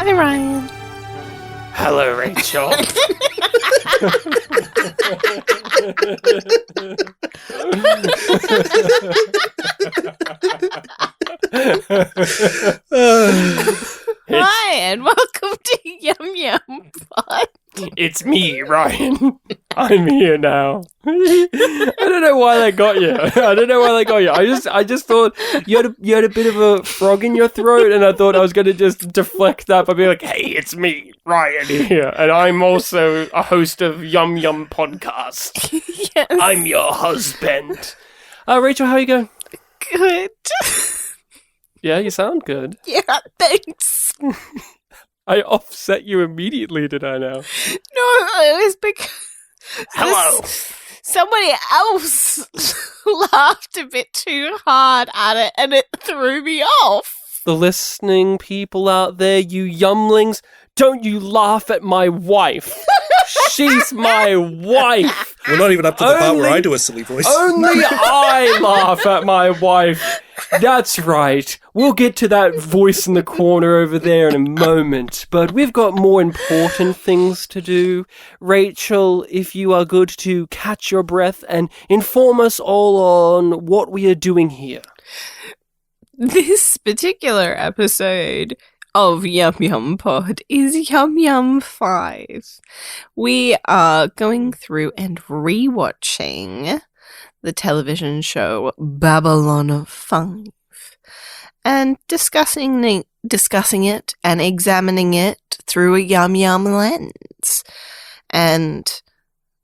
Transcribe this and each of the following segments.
Hi, Ryan. Hello, Rachel. Hi, and welcome to YumYumPod. It's me, Ryan. I'm here now. I don't know why that got you. I just thought you had a bit of a frog in your throat, and I thought I was going to just deflect that by being like, "Hey, it's me, Ryan here, and I'm also a host of YumYumPodcast. Yes. I'm your husband." Rachel, how are you going? Good. Yeah, you sound good. Yeah, thanks. I offset you immediately, did I now? No, it was because Hello. somebody else laughed a bit too hard at it, and it threw me off. The listening people out there, you yumlings, don't you laugh at my wife. She's my wife. We're not even up to the part where I do a silly voice. Only I laugh at my wife. That's right. We'll get to that voice in the corner over there in a moment. But we've got more important things to do. Rachel, if you are good to catch your breath and inform us all on what we are doing here. This particular episode of YumYumPod is Yum Yum 5. We are going through and rewatching the television show Babylon 5 and discussing it and examining it through a Yum Yum lens. And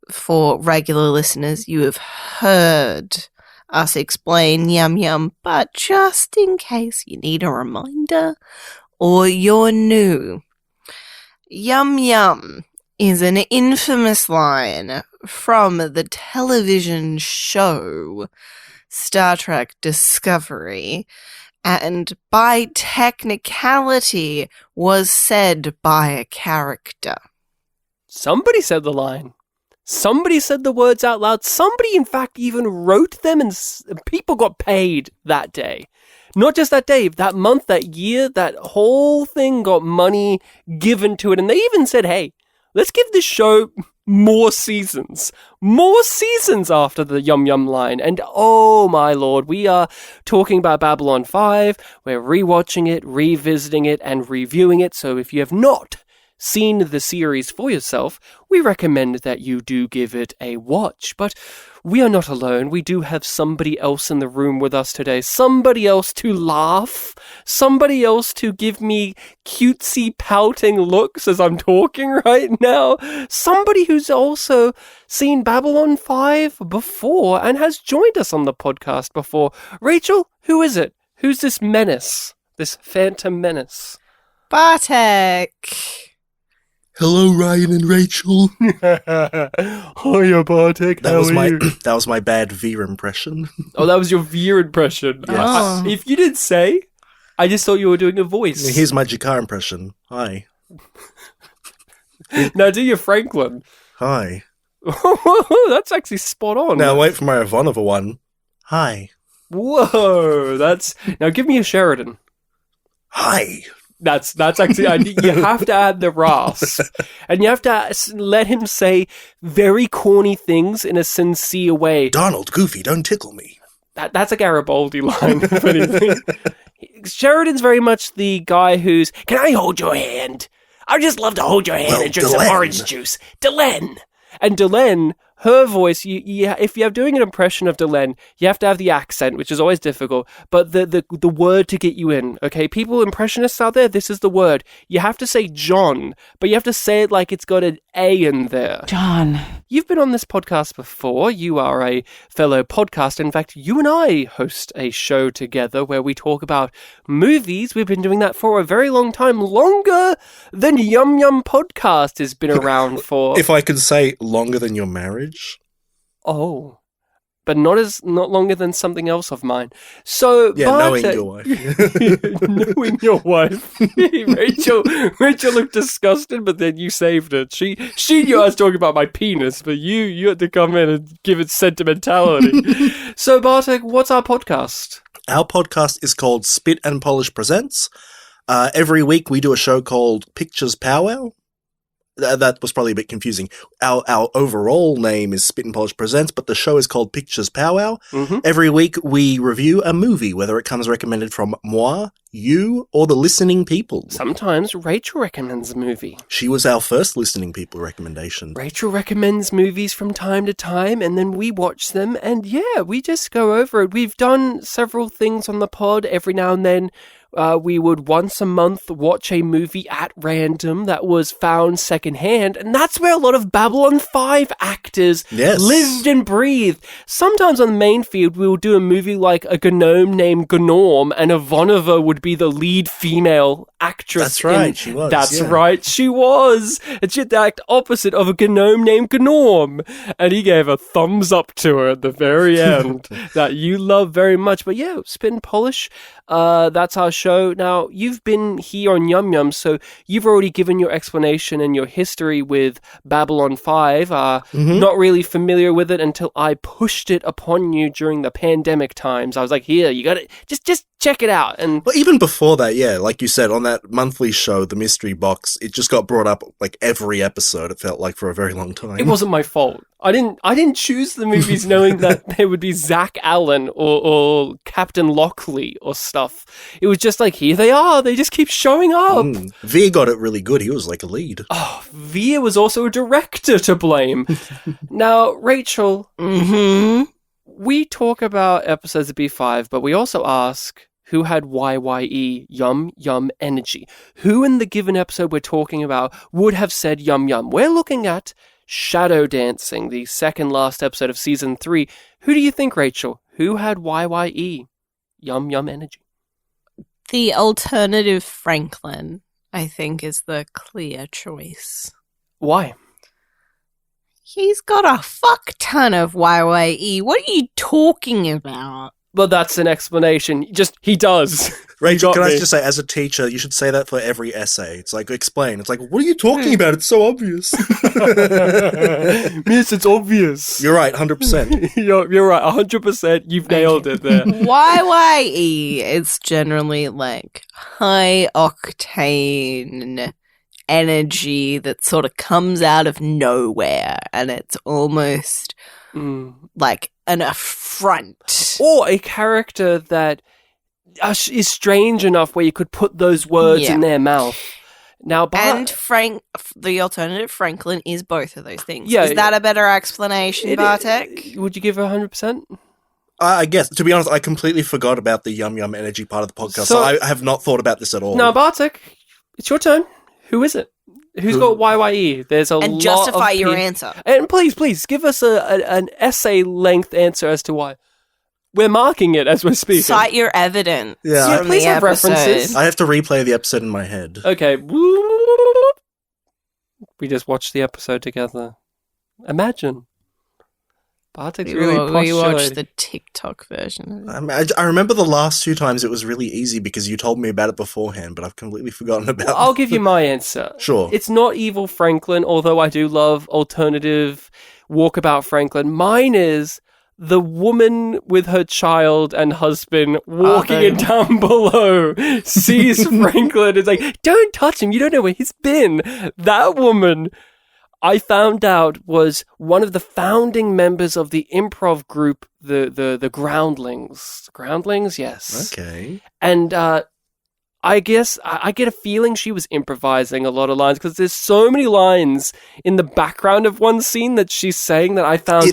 for regular listeners, you have heard us explain Yum Yum, but just in case you need a reminder or you're new, Yum Yum is an infamous line from the television show Star Trek Discovery, and by technicality was said by a character. Somebody said the line. Somebody said the words out loud. Somebody, in fact, even wrote them, and people got paid that day. Not just that day, that month, that year, that whole thing got money given to it. And they even said, hey, let's give this show more seasons. More seasons after the Yum Yum line. And oh my lord, we are talking about Babylon 5. We're rewatching it, revisiting it, and reviewing it. So if you have not seen the series for yourself, we recommend that you do give it a watch. But we are not alone. We do have somebody else in the room with us today. Somebody else to laugh. Somebody else to give me cutesy pouting looks as I'm talking right now. Somebody who's also seen Babylon 5 before and has joined us on the podcast before. Rachel, who is it? Who's this menace? This phantom menace? Bartek. Hello, Ryan and Rachel. Hiya, Bartek. That was my bad Veer impression. Oh, that was your Veer impression. Yes. Oh. If you didn't say, I just thought you were doing a voice. Here's my Jakar impression. Hi. Now do your Franklin. Hi. That's actually spot on. Now wait for my Ivanova one. Hi. Whoa, now give me a Sheridan. Hi. That's actually, you have to add the rasp. And you have to let him say very corny things in a sincere way. Donald, Goofy, don't tickle me. That's a Garibaldi line, if anything. Sheridan's very much the guy who's, can I hold your hand? I'd just love to hold your hand and drink some orange juice. Delenn. And Delenn, her voice, if you're doing an impression of Delenn, you have to have the accent, which is always difficult, but the word to get you in, okay? People, impressionists out there, this is the word. You have to say John, but you have to say it like it's got an A in there. John. You've been on this podcast before. You are a fellow podcaster. In fact, you and I host a show together where we talk about movies. We've been doing that for a very long time, longer than YumYumPodcast has been around for. If I could say longer than your marriage. Oh. But not longer than something else of mine. So, yeah, Bartek, knowing your wife. knowing your wife. Rachel looked disgusted, but then you saved it. She knew I was talking about my penis, but you had to come in and give it sentimentality. So, Bartek, what's our podcast? Our podcast is called Spit and Polish Presents. Every week we do a show called Pictures Powwow. That was probably a bit confusing. Our overall name is Spit and Polish Presents, but the show is called Pictures Powwow. Mm-hmm. Every week we review a movie, whether it comes recommended from moi, you, or the listening people. Sometimes Rachel recommends a movie. She was our first listening people recommendation. Rachel recommends movies from time to time, and then we watch them, and yeah, we just go over it. We've done several things on the pod. Every now and then, we would once a month watch a movie at random that was found secondhand, and that's where a lot of Babylon 5 actors lived and breathed. Sometimes on the main field, we would do a movie like A Gnome Named Gnorm, and Ivanova would be the lead female actress. That's right, she was. That's right, she was. And she had to act opposite of A Gnome Named Gnorm, and he gave a thumbs up to her at the very end that you love very much. But yeah, Spit and Polish, that's our show. Now, you've been here on Yum Yum, so you've already given your explanation and your history with Babylon 5. Not really familiar with it until I pushed it upon you during the pandemic times. I was like, here, you gotta, just check it out. And well, even before that, yeah, like you said, on that monthly show, The Mystery Box, it just got brought up like every episode, it felt like, for a very long time. It wasn't my fault. I didn't choose the movies knowing that there would be Zach Allen or Captain Lockley or stuff. It was just like, here they are. They just keep showing up. Veer got it really good. He was like a lead. Oh, Veer was also a director to blame. Now, Rachel, we talk about episodes of B5, but we also ask who had YYE, Yum Yum Energy. Who in the given episode we're talking about would have said Yum Yum? We're looking at Shadow Dancing, the second last episode of season 3. Who do you think, Rachel? Who had YYE? Yum Yum Energy. The alternative Franklin, I think, is the clear choice. Why? He's got a fuck ton of YYE. What are you talking about? Well, that's an explanation. Just, he does. Rachel, can I just say, as a teacher, you should say that for every essay. It's like, explain. It's like, what are you talking about? It's so obvious. Yes, it's obvious. You're right, 100%. You're right, 100%. You've nailed it there. YYE is generally like high octane energy that sort of comes out of nowhere, and it's almost like an affront. Or a character that is strange enough where you could put those words in their mouth. Now, and the alternative Franklin is both of those things. Yeah, is that a better explanation, Bartek? Would you give her 100%? I guess. To be honest, I completely forgot about the Yum Yum Energy part of the podcast, so I have not thought about this at all. Now, Bartek, it's your turn. Who is it? Who's got YYE? There's a lot and justify your answer. And please, give us an essay-length answer as to why. We're marking it as we're speaking. Cite your evidence. Yeah, from please the have references. I have to replay the episode in my head. Okay. We just watched the episode together. Imagine. Bartek's really postulating. We watched the TikTok version. I remember the last 2 times it was really easy because you told me about it beforehand, but I've completely forgotten about it. I'll give you my answer. Sure. It's not Evil Franklin, although I do love alternative Walkabout Franklin. Mine is the woman with her child and husband walking in down below, sees Franklin, is like, don't touch him, you don't know where he's been. That woman, I found out, was one of the founding members of the improv group, the Groundlings. Groundlings, yes. Okay. And I guess I get a feeling she was improvising a lot of lines because there's so many lines in the background of one scene that she's saying that I found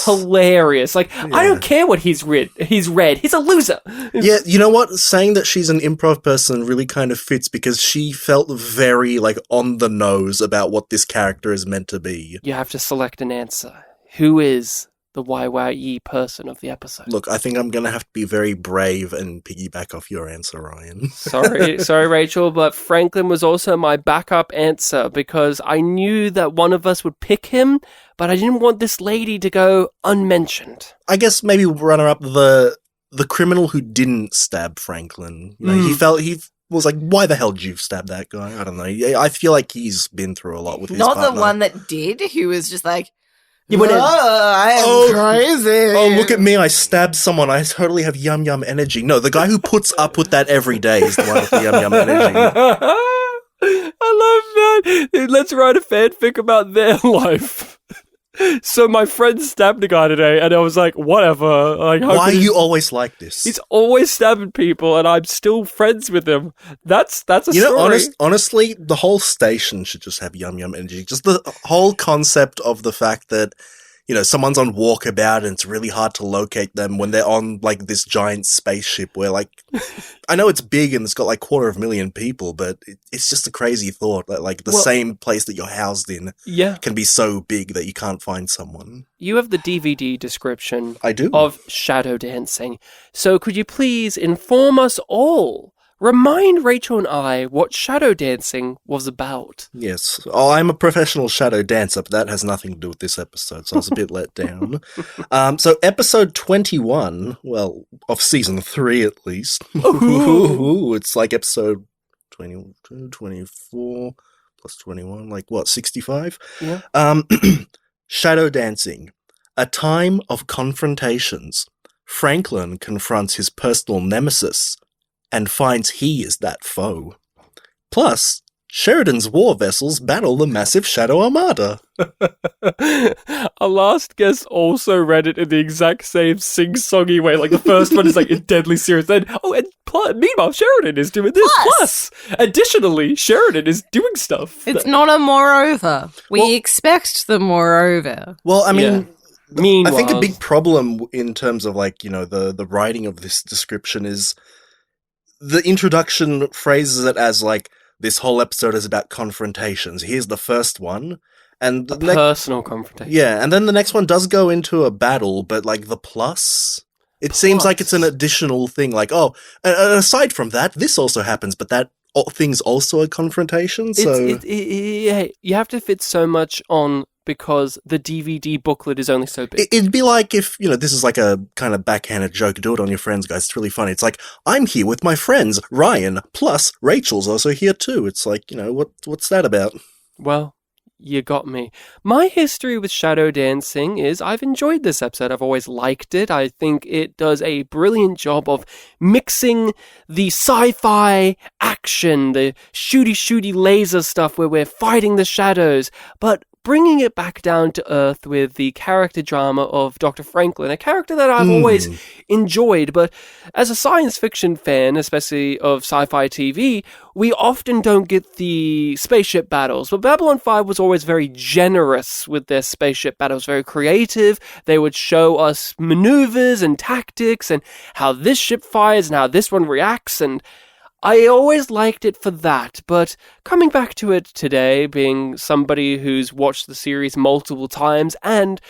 hilarious. Like, I don't care what he's read. He's a loser. Yeah, you know what? Saying that she's an improv person really kind of fits because she felt very, like, on the nose about what this character is meant to be. You have to select an answer. Who is the YYE person of the episode? Look, I think I'm going to have to be very brave and piggyback off your answer, Ryan. Sorry, Rachel, but Franklin was also my backup answer because I knew that one of us would pick him, but I didn't want this lady to go unmentioned. I guess maybe runner-up the criminal who didn't stab Franklin. You know, he was like, why the hell did you stab that guy? I don't know. I feel like he's been through a lot with his partner. Not the one that did, who was just like, You went in. I am crazy. Oh, look at me. I stabbed someone. I totally have yum yum energy. No, the guy who puts up with that every day is the one with the yum yum energy. I love that. Let's write a fanfic about their life. So my friend stabbed a guy today, and I was like, whatever. Like, Why are you always like this? He's always stabbing people, and I'm still friends with him. That's a story. Honestly, the whole station should just have yum yum energy. Just the whole concept of the fact that, someone's on walkabout and it's really hard to locate them when they're on, like, this giant spaceship where, like, I know it's big and it's got, like, 250,000 people, but it's just a crazy thought that, like, the same place that you're housed in can be so big that you can't find someone. You have the DVD description I do. of shadow dancing. So could you please inform us all? Remind Rachel and I what shadow dancing was about. Yes. Oh, I'm a professional shadow dancer, but that has nothing to do with this episode, so I was a bit let down. So episode 21, well, of season 3 at least. It's like episode 22, 24 plus 21, like what, 65? Yeah. Shadow dancing. A time of confrontations. Franklin confronts his personal nemesis and finds he is that foe. Plus, Sheridan's war vessels battle the massive Shadow Armada. Our last guest also read it in the exact same sing-songy way. Like, the first one is, like, deadly serious. Then, meanwhile, Sheridan is doing this. Plus, additionally, Sheridan is doing stuff. It's not a moreover. We expect the moreover. Well, I mean... Meanwhile, I think a big problem in terms of, like, the writing of this description is... The introduction phrases it as, like, this whole episode is about confrontations. Here's the first one. And the personal confrontation. Yeah, and then the next one does go into a battle, but, like, the plus... It seems like it's an additional thing. Like, aside from that, this also happens, but that thing's also a confrontation, so... Yeah, you have to fit so much on... because the DVD booklet is only so big. It'd be like if, this is like a kind of backhanded joke. Do it on your friends, guys. It's really funny. It's like, I'm here with my friends, Ryan, plus Rachel's also here too. It's like, what's that about? Well, you got me. My history with shadow dancing is I've enjoyed this episode. I've always liked it. I think it does a brilliant job of mixing the sci-fi action, the shooty laser stuff where we're fighting the shadows, but bringing it back down to earth with the character drama of Dr. Franklin, a character that I've always enjoyed, but as a science fiction fan, especially of sci-fi TV, we often don't get the spaceship battles. But Babylon 5 was always very generous with their spaceship battles, very creative. They would show us maneuvers and tactics and how this ship fires and how this one reacts, and I always liked it for that, but coming back to it today, being somebody who's watched the series multiple times and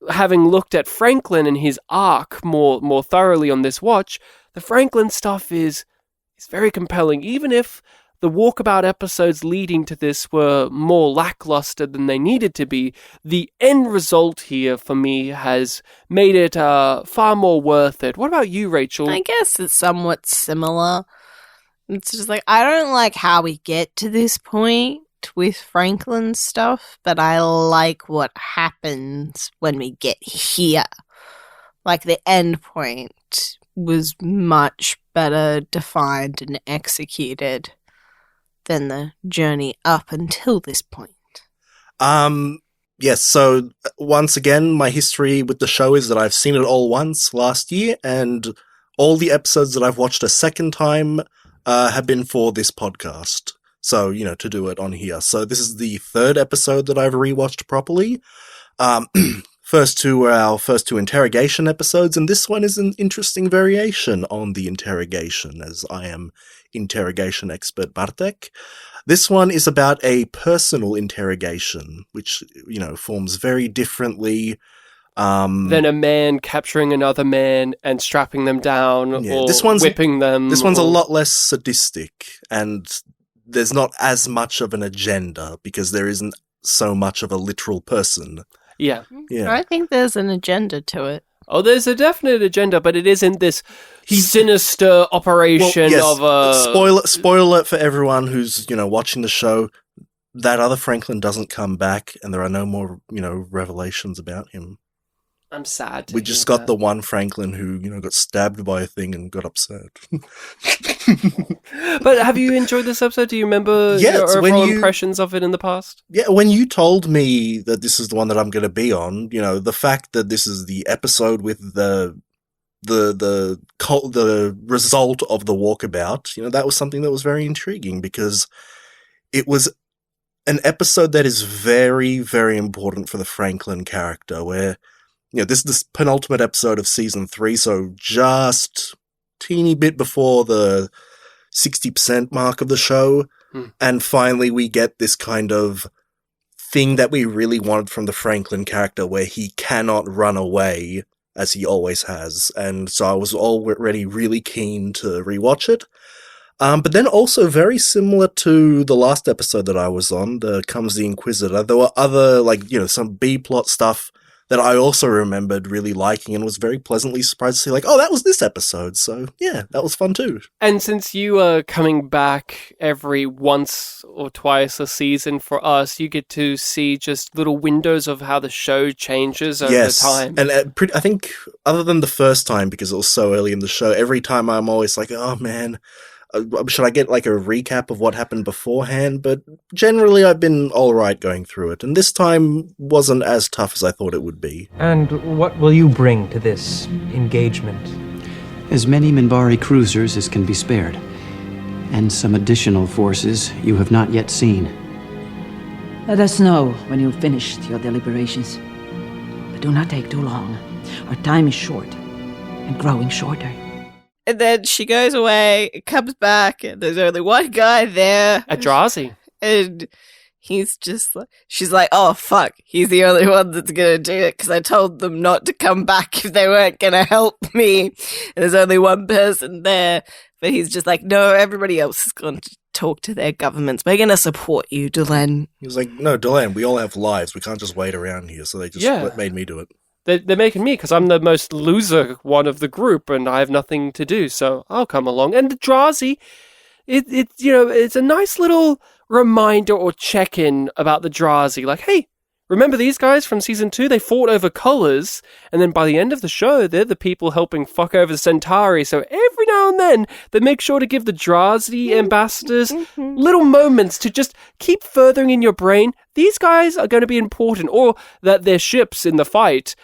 having looked at Franklin and his arc more thoroughly on this watch, the Franklin stuff is very compelling, even if the walkabout episodes leading to this were more lackluster than they needed to be. The end result here, for me, has made it far more worth it. What about you, Rachel? I guess it's somewhat similar. It's just like, I don't like how we get to this point with Franklin's stuff, but I like what happens when we get here. Like, the end point was much better defined and executed than the journey up until this point. Yes, so once again, my history with the show is that I've seen it all once last year, and all the episodes that I've watched a second time have been for this podcast. So, to do it on here. So this is the third episode that I've rewatched properly. First two were our first two interrogation episodes, and this one is an interesting variation on the interrogation, as I am interrogation expert Bartek. This one is about a personal interrogation, which, forms very differently than a man capturing another man and strapping them down or whipping them. This one's a lot less sadistic, and there's not as much of an agenda because there isn't so much of a literal person. Yeah. I think there's an agenda to it. Oh, there's a definite agenda, but it isn't this sinister operation of a... Spoiler for everyone who's, watching the show. that other Franklin doesn't come back and there are no more, revelations about him. I'm sad. We just got the one Franklin who, got stabbed by a thing and got upset. But have you enjoyed this episode? Do you remember your overall impressions of it in the past? Yeah, when you told me that this is the one that I'm going to be on, the fact that this is the episode with the result of the walkabout, that was something that was very intriguing because it was an episode that is very, very important for the Franklin character where, this is the penultimate episode of season 3, so just teeny bit before the 60% mark of the show. And finally we get this kind of thing that we really wanted from the Franklin character where he cannot run away as he always has. And so I was already really keen to rewatch it. But then also very similar to the last episode that I was on, Comes the Inquisitor, there were other, some B-plot stuff that I also remembered really liking and was very pleasantly surprised to see, that was this episode. So, yeah, that was fun too. And since you are coming back every once or twice a season for us, you get to see just little windows of how the show changes over time. And I think, other than the first time, because it was so early in the show, every time I'm always like, oh man, should I get a recap of what happened beforehand? But generally I've been alright going through it, and this time wasn't as tough as I thought it would be. And what will you bring to this engagement? As many Minbari cruisers as can be spared, and some additional forces you have not yet seen. Let us know when you've finished your deliberations. But do not take too long. Our time is short, and growing shorter. And then she goes away, comes back, and there's only one guy there. Eldrazi. And he's just like, she's like, oh fuck, he's the only one that's gonna do it because I told them not to come back if they weren't gonna help me. And there's only one person there. But he's just like, no, everybody else is going to talk to their governments. We're gonna support you, Delenn. He was like, no, Delenn, we all have lives. We can't just wait around here. So they just made me do it. They're making me because I'm the most loser one of the group and I have nothing to do, so I'll come along. And Eldrazi, it's a nice little reminder or check-in about the Eldrazi. Like, hey, remember these guys from season 2? They fought over colors, and then by the end of the show, they're the people helping fuck over the Centauri. So every now and then, they make sure to give the Eldrazi ambassadors little moments to just keep furthering in your brain. These guys are going to be important, or that their ships in the fight,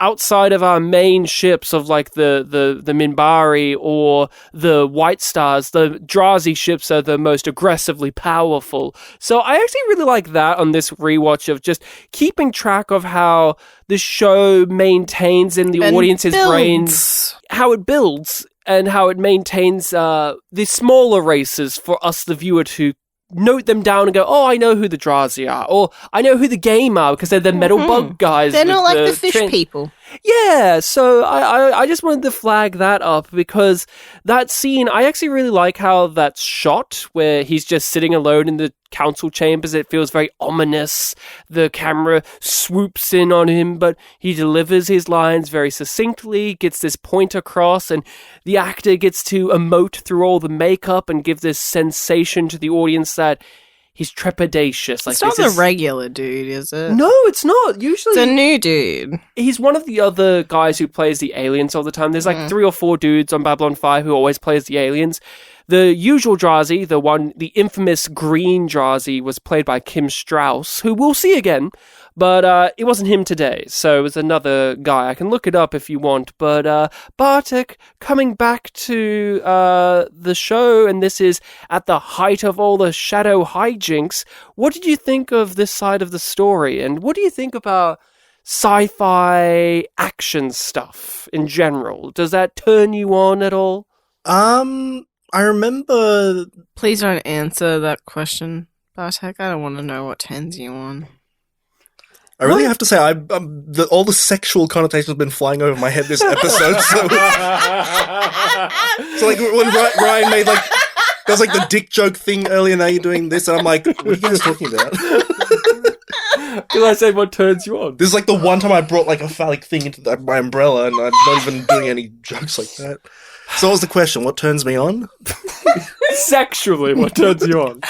outside of our main ships of the Minbari or the White Stars, the Eldrazi ships are the most aggressively powerful. So I actually really like that on this rewatch of just keeping track of how the show maintains in the audience's brains, how it builds and how it maintains the smaller races for us, the viewer, to note them down and go, oh, I know who the Eldrazi are, or I know who the game are because they're the metal bug guys. They're not like the fish people. Yeah, so I just wanted to flag that up because that scene, I actually really like how that's shot, where he's just sitting alone in the council chambers. It feels very ominous. The camera swoops in on him, but he delivers his lines very succinctly, gets this point across, and the actor gets to emote through all the makeup and give this sensation to the audience that he's trepidatious. It's not the regular dude, is it? No, it's not. Usually, it's a new dude. He's one of the other guys who plays the aliens all the time. There's 3 or 4 dudes on Babylon 5 who always plays the aliens. The usual Eldrazi, the infamous green Eldrazi, was played by Kim Strauss, who we'll see again, but it wasn't him today, so it was another guy. I can look it up if you want, but Bartek, coming back to the show, and this is at the height of all the shadow hijinks, what did you think of this side of the story, and what do you think about sci-fi action stuff in general? Does that turn you on at all? I remember... Please don't answer that question, Bartek. I don't want to know what turns you on. I really have to say, all the sexual connotations have been flying over my head this episode. So when Ryan made there was the dick joke thing earlier, now you're doing this, and I'm like, what are you guys talking about? Did I say what turns you on? This is the one time I brought a phallic thing into my umbrella, and I'm not even doing any jokes like that. So what was the question? What turns me on? Sexually, what turns you on?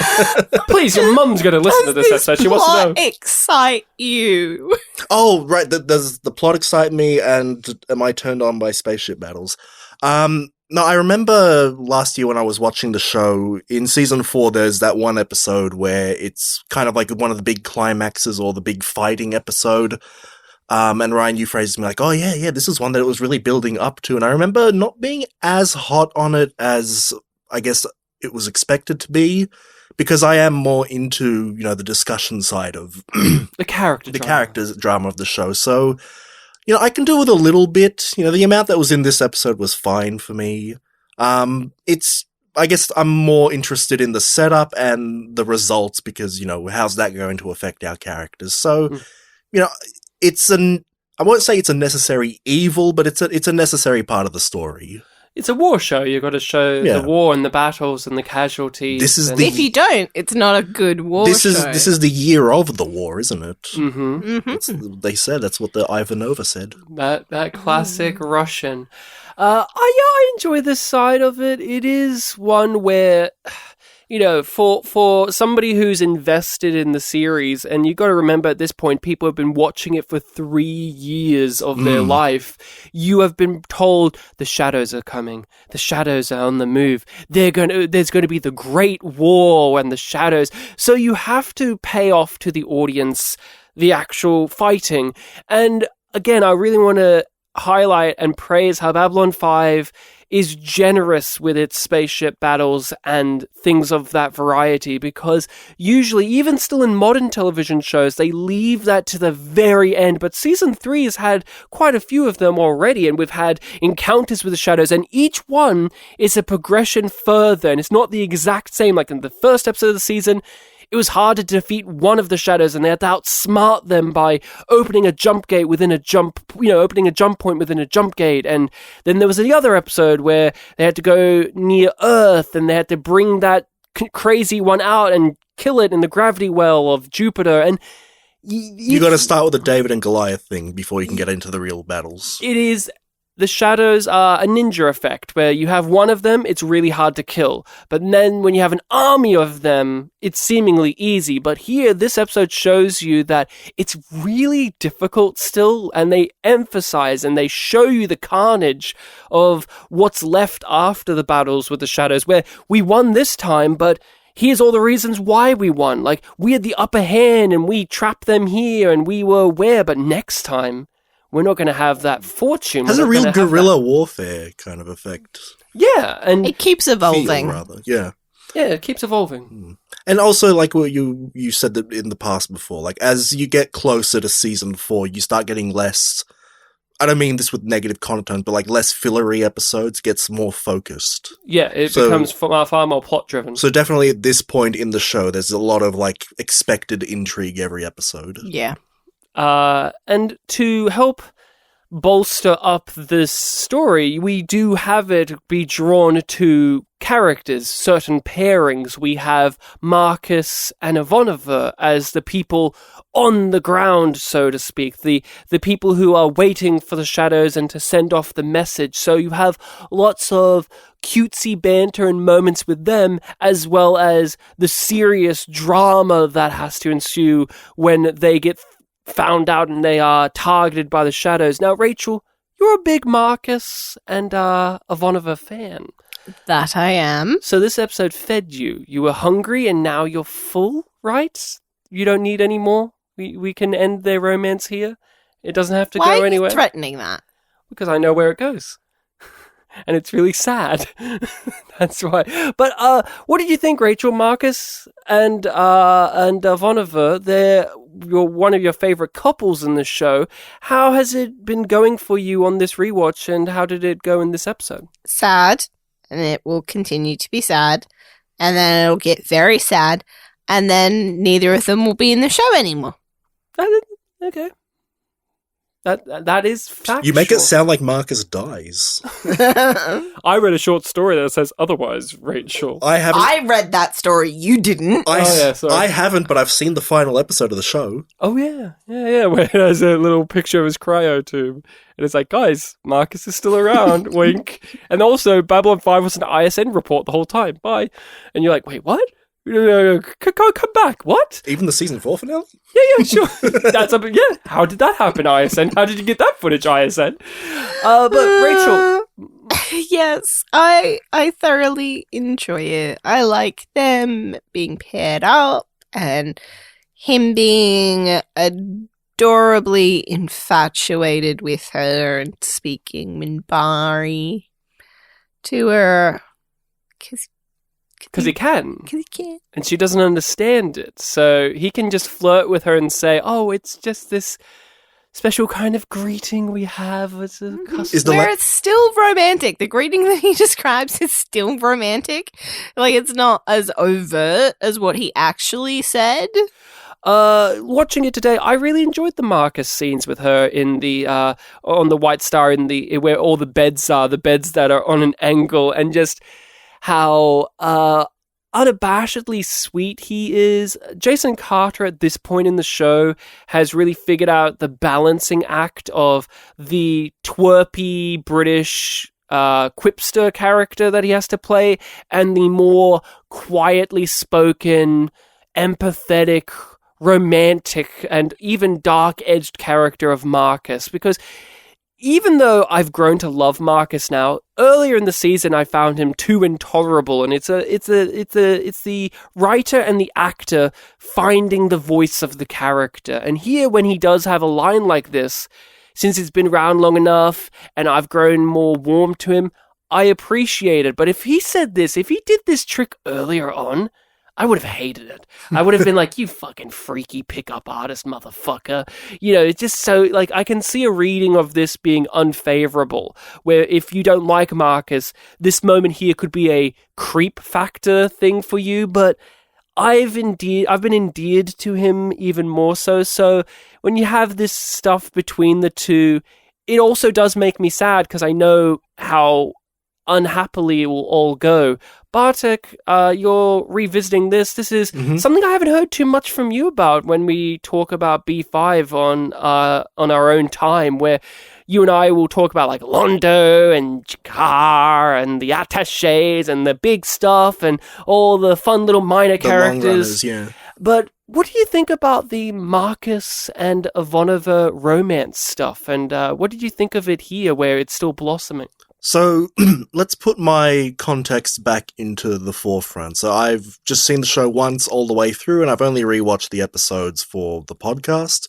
Please, your mum's going to listen to this episode. She wants to know. Excite you? Oh, right. Does the plot excite me, and am I turned on by spaceship battles? No, I remember last year when I was watching the show, in season 4, there's that one episode where it's kind of like one of the big climaxes or the big fighting episode. And Ryan, you phrased me like, oh yeah, this is one that it was really building up to. And I remember not being as hot on it as I guess it was expected to be, because I am more into, the discussion side of the characters drama of the show. So, I can do with a little bit. The amount that was in this episode was fine for me. I guess I'm more interested in the setup and the results because, how's that going to affect our characters? So, I won't say it's a necessary evil, but it's a necessary part of the story. It's a war show. You've got to show the war and the battles and the casualties. If you don't, it's not a good war show. This is the year of the war, isn't it? Mm-hmm. They said that's what the Ivanova said. That classic Russian. I enjoy this side of it. It is one where, for somebody who's invested in the series, and you've got to remember at this point, people have been watching it for 3 years of their life. You have been told the shadows are coming. The shadows are on the move. There's going to be the great war and the shadows. So you have to pay off to the audience the actual fighting. And again, I really want to highlight and praise how Babylon 5 is generous with its spaceship battles and things of that variety, because usually, even still in modern television shows, they leave that to the very end. But season 3 has had quite a few of them already, and we've had encounters with the shadows, and each one is a progression further, and it's not the exact same. Like in the first episode of the season, it was hard to defeat one of the shadows, and they had to outsmart them by opening a jump gate within a jump, opening a jump point within a jump gate. And then there was the other episode where they had to go near Earth, and they had to bring that crazy one out and kill it in the gravity well of Jupiter. And you got to start with the David and Goliath thing before you can get into the real battles. It is. The shadows are a ninja effect, where you have one of them, it's really hard to kill. But then when you have an army of them, it's seemingly easy. But here, this episode shows you that it's really difficult still, and they emphasize and they show you the carnage of what's left after the battles with the shadows, where we won this time, but here's all the reasons why we won. Like, we had the upper hand, and we trapped them here, and we were aware, but next time, we're not going to have that fortune. It has a real guerrilla warfare kind of effect. Yeah, and it keeps evolving. Yeah, it keeps evolving. And also, like what you said that in the past before, like as you get closer to season 4, you start getting less. I don't mean this with negative content, but like less fillery episodes, gets more focused. Yeah, it becomes far more plot driven. So definitely at this point in the show, there's a lot of like expected intrigue every episode. Yeah. And to help bolster up this story, we do have it be drawn to characters, certain pairings. We have Marcus and Ivanova as the people on the ground, so to speak, the people who are waiting for the shadows and to send off the message. So you have lots of cutesy banter and moments with them, as well as the serious drama that has to ensue when they get found out and they are targeted by the shadows. Now, Rachel, you're a big Marcus and Ivanova fan. That I am. So this episode fed you. You were hungry and now you're full, right? You don't need any more? We can end their romance here? It doesn't have to go anywhere? Why are you threatening that? Because I know where it goes. And it's really sad. That's why. But what did you think, Rachel? Marcus and Ivanova, they're one of your favorite couples in the show. How has it been going for you on this rewatch, and how did it go in this episode? Sad, and it will continue to be sad, and then it'll get very sad, and then neither of them will be in the show anymore. Okay. That is factual. You make it sound like Marcus dies. I read a short story that says otherwise, Rachel. I haven't. I read that story. You didn't. Sorry. I haven't, but I've seen the final episode of the show. Oh, yeah. Where there's a little picture of his cryo tube. And it's like, guys, Marcus is still around. Wink. And also, Babylon 5 was an ISN report the whole time. Bye. And you're like, wait, what? Come back. What? Even the season 4 finale? Yeah, sure. How did that happen, ISN? How did you get that footage, ISN? But Rachel. Yes, I thoroughly enjoy it. I like them being paired up and him being adorably infatuated with her and speaking Minbari to her. Because he can. Because he can. And she doesn't understand it. So he can just flirt with her and say, oh, it's just this special kind of greeting we have as a custom. Where it's still romantic. The greeting that he describes is still romantic. Like, it's not as overt as what he actually said. Watching it today, I really enjoyed the Marcus scenes with her in the on the White Star in the where all the beds are, the beds that are on an angle, and just how unabashedly sweet he is. Jason Carter at this point in the show has really figured out the balancing act of the twerpy British quipster character that he has to play and the more quietly spoken, empathetic, romantic, and even dark-edged character of Marcus. Because even though I've grown to love Marcus now, earlier in the season I found him too intolerable, and it's the writer and the actor finding the voice of the character. And here, when he does have a line like this, since it's been around long enough and I've grown more warm to him, I appreciate it. But if he said this, if he did this trick earlier on, I would have hated it. I would have been like, you fucking freaky pickup artist motherfucker. You know, it's just so, like, I can see a reading of this being unfavorable, where if you don't like Marcus, this moment here could be a creep factor thing for you, but I've been endeared to him even more so. So when you have this stuff between the two, it also does make me sad because I know how unhappily it will all go. Bartek, you're revisiting this. This is something I haven't heard too much from you about when we talk about B5 on our own time, where you and I will talk about like Londo and Jakar and the attachés and the big stuff and all the fun little minor characters. Long runners, yeah. But what do you think about the Marcus and Ivanova romance stuff? And what did you think of it here where it's still blossoming? So let's put my context back into the forefront. So I've just seen the show once all the way through, and I've only rewatched the episodes for the podcast.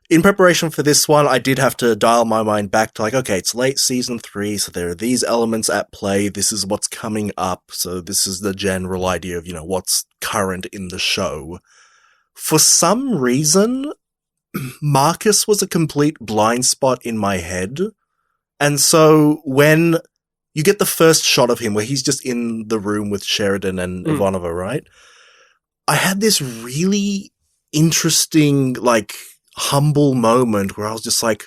In preparation for this one, I did have to dial my mind back to like, okay, it's late season 3, so there are these elements at play. This is what's coming up. So this is the general idea of, what's current in the show. For some reason, Marcus was a complete blind spot in my head. And so when you get the first shot of him where he's just in the room with Sheridan and Ivanova, right? I had this really interesting, like, humble moment where I was just like,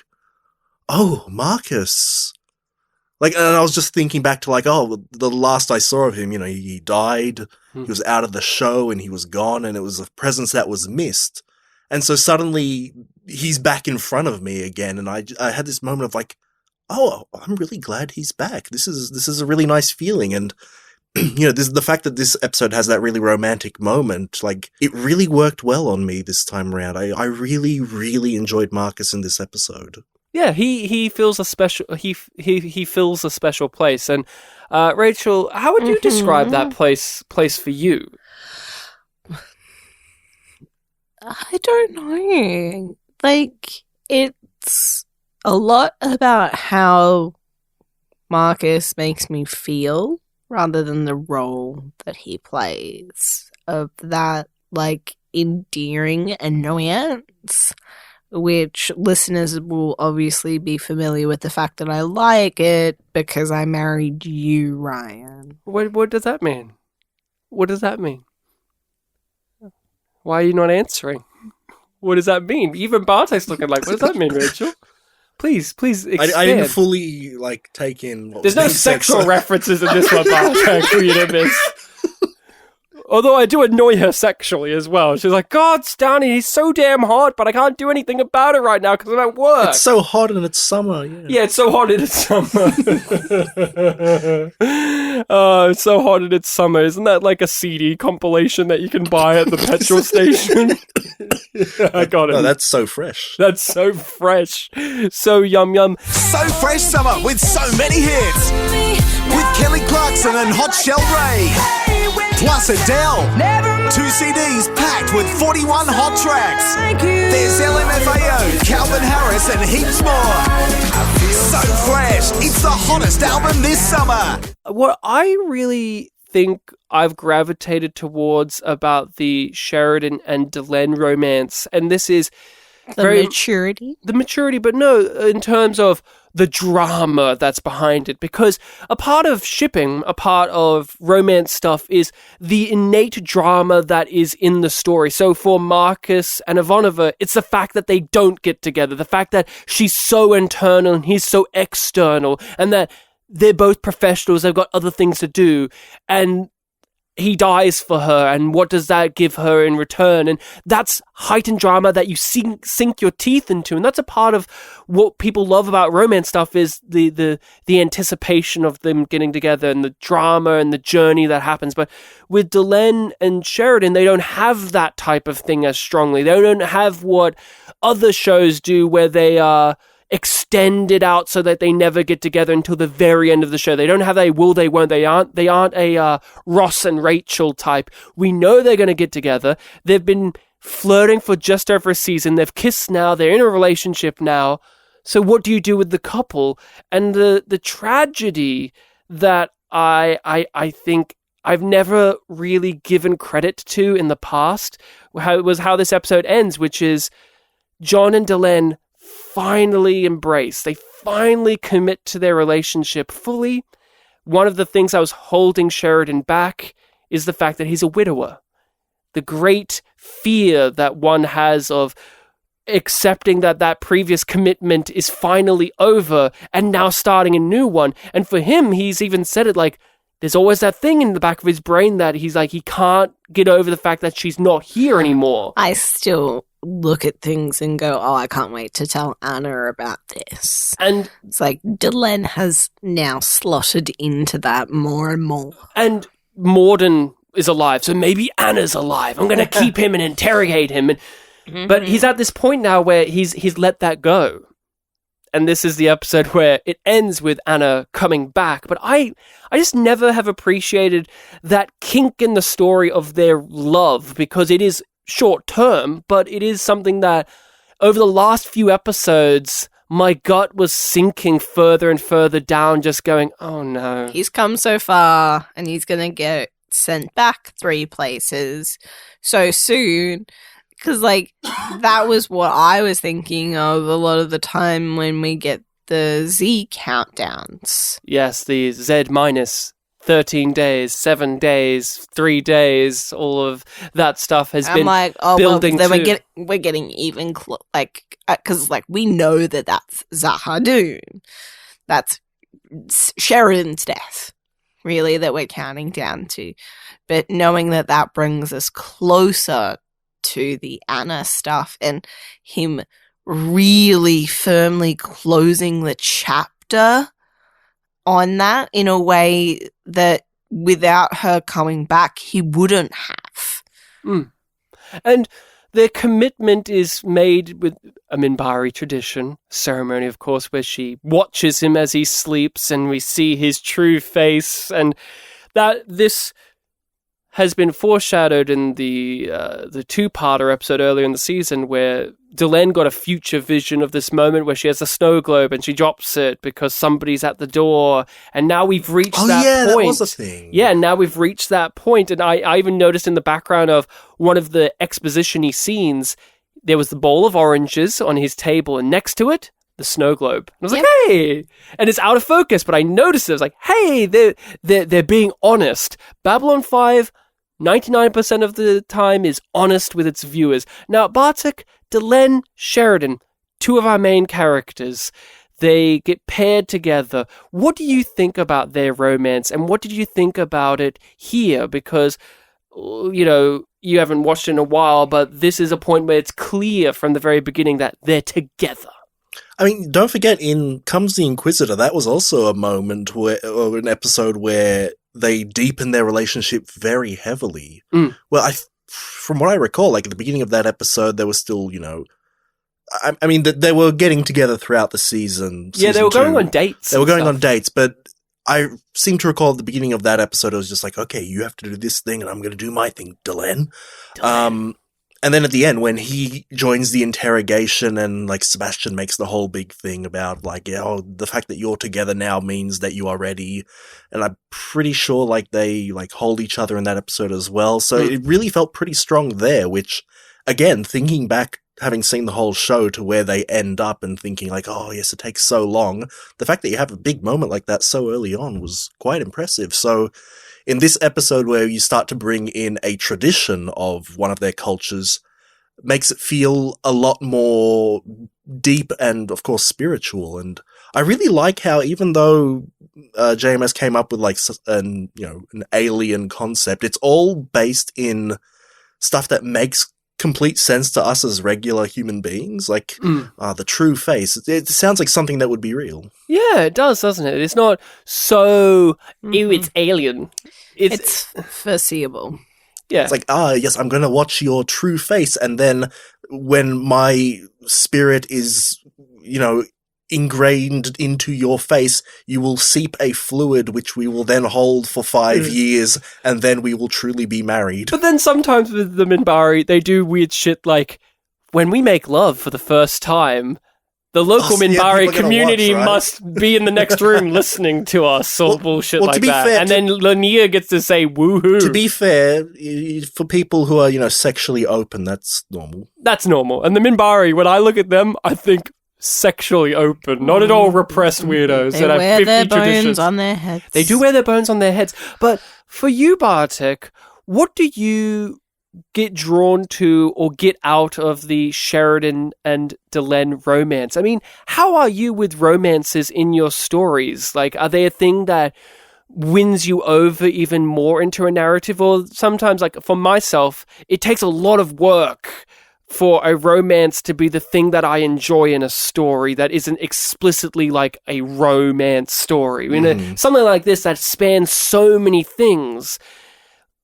oh, Marcus. Like, and I was just thinking back to like, oh, the last I saw of him, he died, he was out of the show and he was gone, and it was a presence that was missed. And so suddenly he's back in front of me again, and I had this moment of like, oh, I'm really glad he's back. This is a really nice feeling. And, the fact that this episode has that really romantic moment, like, it really worked well on me this time around. I really, really enjoyed Marcus in this episode. Yeah, he fills a special he fills a special place. And Rachel, how would you describe that place for you? I don't know. Like, it's a lot about how Marcus makes me feel rather than the role that he plays, of that, like, endearing annoyance, which listeners will obviously be familiar with the fact that I like it because I married you, Ryan. What does that mean? What does that mean? Why are you not answering? What does that mean? Even Bartek's looking like, what does that mean, Rachel? Please expand. I didn't fully take in. What There's was no being said, sexual so- references in this one, Bartek, for you to miss. Although I do annoy her sexually as well. She's like, God, Stanley, he's so damn hot, but I can't do anything about it right now because I'm at work. It's so hot and it's summer. Yeah, it's so hot and it's summer. Oh, it's so hot and it's summer. Isn't that like a CD compilation that you can buy at the petrol station? I got it. No, that's so fresh. That's so fresh. So yum yum. So fresh summer with so many hits. With Kelly Clarkson and Hot Shell Ray. Plus Adele. 2 CDs packed with 41 hot tracks. There's LMFAO, Calvin Harris, and heaps more. So fresh. It's the hottest album this summer. What I really think I've gravitated towards about the Sheridan and Delenn romance, and this is The maturity? The maturity, but no, in terms of the drama that's behind it. Because a part of shipping, a part of romance stuff is the innate drama that is in the story. So for Marcus and Ivanova, it's the fact that they don't get together. The fact that she's so internal and he's so external. And that they're both professionals, they've got other things to do. And he dies for her, and what does that give her in return? And that's heightened drama that you sink your teeth into, and that's a part of what people love about romance stuff is the anticipation of them getting together and the drama and the journey that happens. But with Delenn and Sheridan, they don't have that type of thing as strongly. They don't have what other shows do, where they are extended out so that they never get together until the very end of the show. They don't have a will, they won't. They aren't a Ross and Rachel type. We know they're going to get together. They've been flirting for just over a season. They've kissed now. They're in a relationship now. So what do you do with the couple? And the tragedy that I think I've never really given credit to in the past was how this episode ends, which is John and Delenn finally embrace. They finally commit to their relationship fully. One of the things I was holding Sheridan back is the fact that he's a widower. The great fear that one has of accepting that previous commitment is finally over and now starting a new one. And for him, he's even said it like, there's always that thing in the back of his brain that he's like, he can't get over the fact that she's not here anymore. I still look at things and go, oh, I can't wait to tell Anna about this. And it's like Delenn has now slotted into that more and more. And Morden is alive, so maybe Anna's alive. I'm going to keep him and interrogate him. But he's at this point now where he's let that go. And this is the episode where it ends with Anna coming back. But I just never have appreciated that kink in the story of their love, because it is short term, but it is something that over the last few episodes, my gut was sinking further and further down, just going, oh no. He's come so far and he's going to get sent back 3 places so soon. Because, that was what I was thinking of a lot of the time when we get the Z countdowns. Yes, the Z minus 13 days, 7 days, 3 days, all of that stuff has been building well, then to... we're getting even, because, we know that that's Zahadun. That's Sheridan's death, really, that we're counting down to. But knowing that brings us closer to the Anna stuff and him really firmly closing the chapter on that in a way that without her coming back, he wouldn't have. And their commitment is made with a Mbryo tradition, ceremony, of course, where she watches him as he sleeps and we see his true face, and that this has been foreshadowed in the 2-parter episode earlier in the season, where Delenn got a future vision of this moment where she has a snow globe and she drops it because somebody's at the door, and now we've reached that point. That was a thing. Yeah, now we've reached that point, and I even noticed in the background of one of the exposition-y scenes, there was the bowl of oranges on his table, and next to it, the snow globe. And I was like, hey! And it's out of focus, but I noticed it. I was like, hey, they're being honest. Babylon 5... 99% of the time is honest with its viewers. Now, Bartek, Delenn, Sheridan, two of our main characters, they get paired together. What do you think about their romance, and what did you think about it here? Because, you haven't watched in a while, but this is a point where it's clear from the very beginning that they're together. I mean, don't forget, in Comes the Inquisitor, that was also a moment or an episode where they deepen their relationship very heavily. Well, from what I recall, like at the beginning of that episode, there was still, I mean, they were getting together throughout the season. Yeah, they were going on dates. They were going on dates, but I seem to recall at the beginning of that episode, it was just like, okay, you have to do this thing, and I'm going to do my thing, Delenn. And then at the end, when he joins the interrogation and, like, Sebastian makes the whole big thing about, like, the fact that you're together now means that you are ready. And I'm pretty sure, like, they, like, hold each other in that episode as well. So it really felt pretty strong there, which, again, thinking back, having seen the whole show to where they end up and thinking, like, oh, yes, it takes so long. The fact that you have a big moment like that so early on was quite impressive. So in this episode where you start to bring in a tradition of one of their cultures, makes it feel a lot more deep and, of course, spiritual. And I really like how, even though JMS came up with, like, an alien concept, it's all based in stuff that makes complete sense to us as regular human beings. Like, the true face. It sounds like something that would be real. Yeah, it does, doesn't it? It's not so, ew, it's alien. It's foreseeable. Yeah. It's like, yes, I'm going to watch your true face. And then when my spirit is, ingrained into your face, you will seep a fluid which we will then hold for 5 years, and then we will truly be married. But then sometimes with the Mbryo, they do weird shit like, when we make love for the first time, the local Mbryo community must be in the next room listening to us or bullshit like that. Fair, and then Lanier gets to say woohoo. To be fair, for people who are, sexually open, that's normal. That's normal. And the Mbryo, when I look at them, I think sexually open, not at all repressed weirdos They that have 50 wear their traditions. bones on their heads. They do wear their bones on their heads. But for you, Bartek, what do you get drawn to or get out of the Sheridan and Delenn romance? I mean, how are you with romances in your stories? Like, are they a thing that wins you over even more into a narrative? Or sometimes, like, for myself, it takes a lot of work for a romance to be the thing that I enjoy in a story that isn't explicitly like a romance story. I mean, something like this that spans so many things,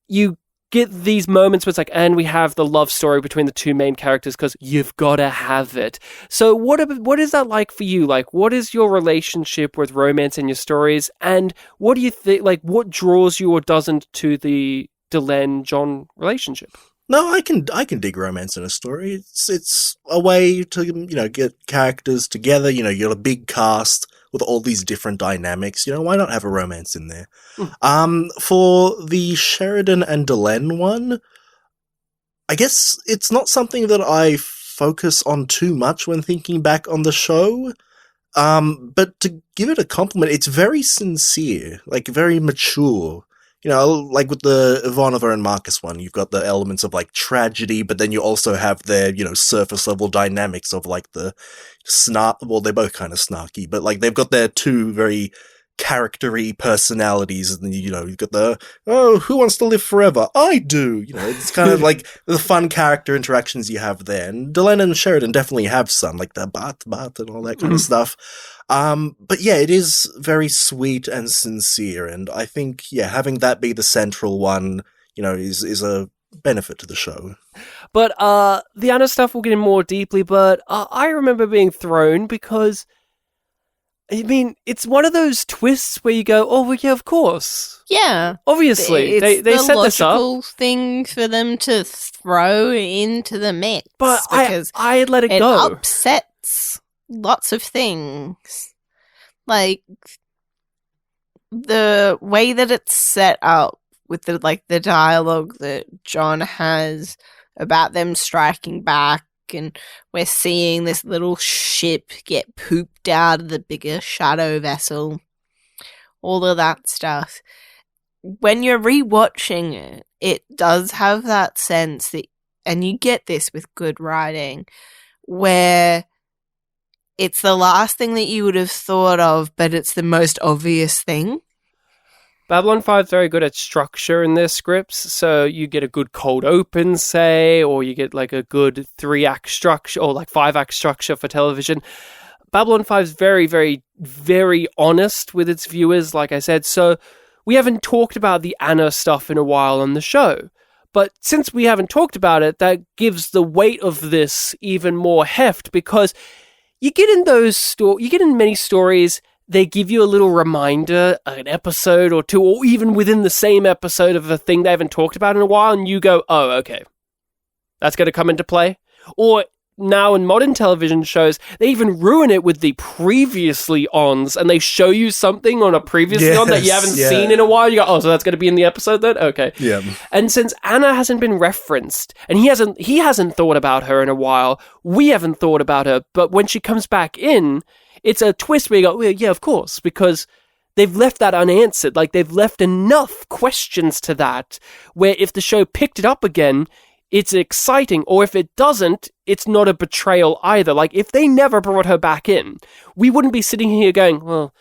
you get these moments where it's like, and we have the love story between the two main characters because you've got to have it. So what is that like for you? Like, what is your relationship with romance in your stories? And what do you think, like, what draws you or doesn't to the Delenn-John relationship? No, I can dig romance in a story. It's a way to, get characters together. You got a big cast with all these different dynamics. Why not have a romance in there? For the Sheridan and Delenn one, I guess it's not something that I focus on too much when thinking back on the show. But to give it a compliment, it's very sincere, like very mature. Like with the Ivanova and Marcus one, you've got the elements of, like, tragedy, but then you also have their, surface level dynamics of, like, the well, they're both kind of snarky, but, like, they've got their two very character-y personalities, and, you've got the, who wants to live forever? I do! It's kind of like the fun character interactions you have there, and Delenn and Sheridan definitely have some, like the bat and all that kind of stuff. But yeah, it is very sweet and sincere, and I think, having that be the central one, is a benefit to the show. But the other stuff we'll get in more deeply, but I remember being thrown because, I mean, it's one of those twists where you go, oh, well, yeah, of course. Yeah. Obviously, it's they set this up. the logical thing for them to throw into the mix. But because I had let it go. It upsets lots of things. Like, the way that it's set up with the dialogue that John has about them striking back, and we're seeing this little ship get pooped out of the bigger shadow vessel, all of that stuff. When you're rewatching it, it does have that sense that, and you get this with good writing, where it's the last thing that you would have thought of, but it's the most obvious thing. Babylon 5 is very good at structure in their scripts, so you get a good cold open, say, or you get like a good 3-act structure, or like 5-act structure for television. Babylon 5 is very, very, very honest with its viewers, like I said, so we haven't talked about the Anna stuff in a while on the show. But since we haven't talked about it, that gives the weight of this even more heft, because you get in many stories, they give you a little reminder, an episode or two, or even within the same episode of a thing they haven't talked about in a while, and you go, oh, okay, that's going to come into play. Or now in modern television shows, they even ruin it with the previously ons, and they show you something on a previously on that you haven't seen in a while. You go, oh, so that's going to be in the episode then? Okay. Yeah. And since Anna hasn't been referenced, and he hasn't thought about her in a while, we haven't thought about her, but when she comes back in, it's a twist where you go, well, yeah, of course, because they've left that unanswered. Like, they've left enough questions to that, where if the show picked it up again, it's exciting, or if it doesn't, it's not a betrayal either. Like, if they never brought her back in, we wouldn't be sitting here going, well,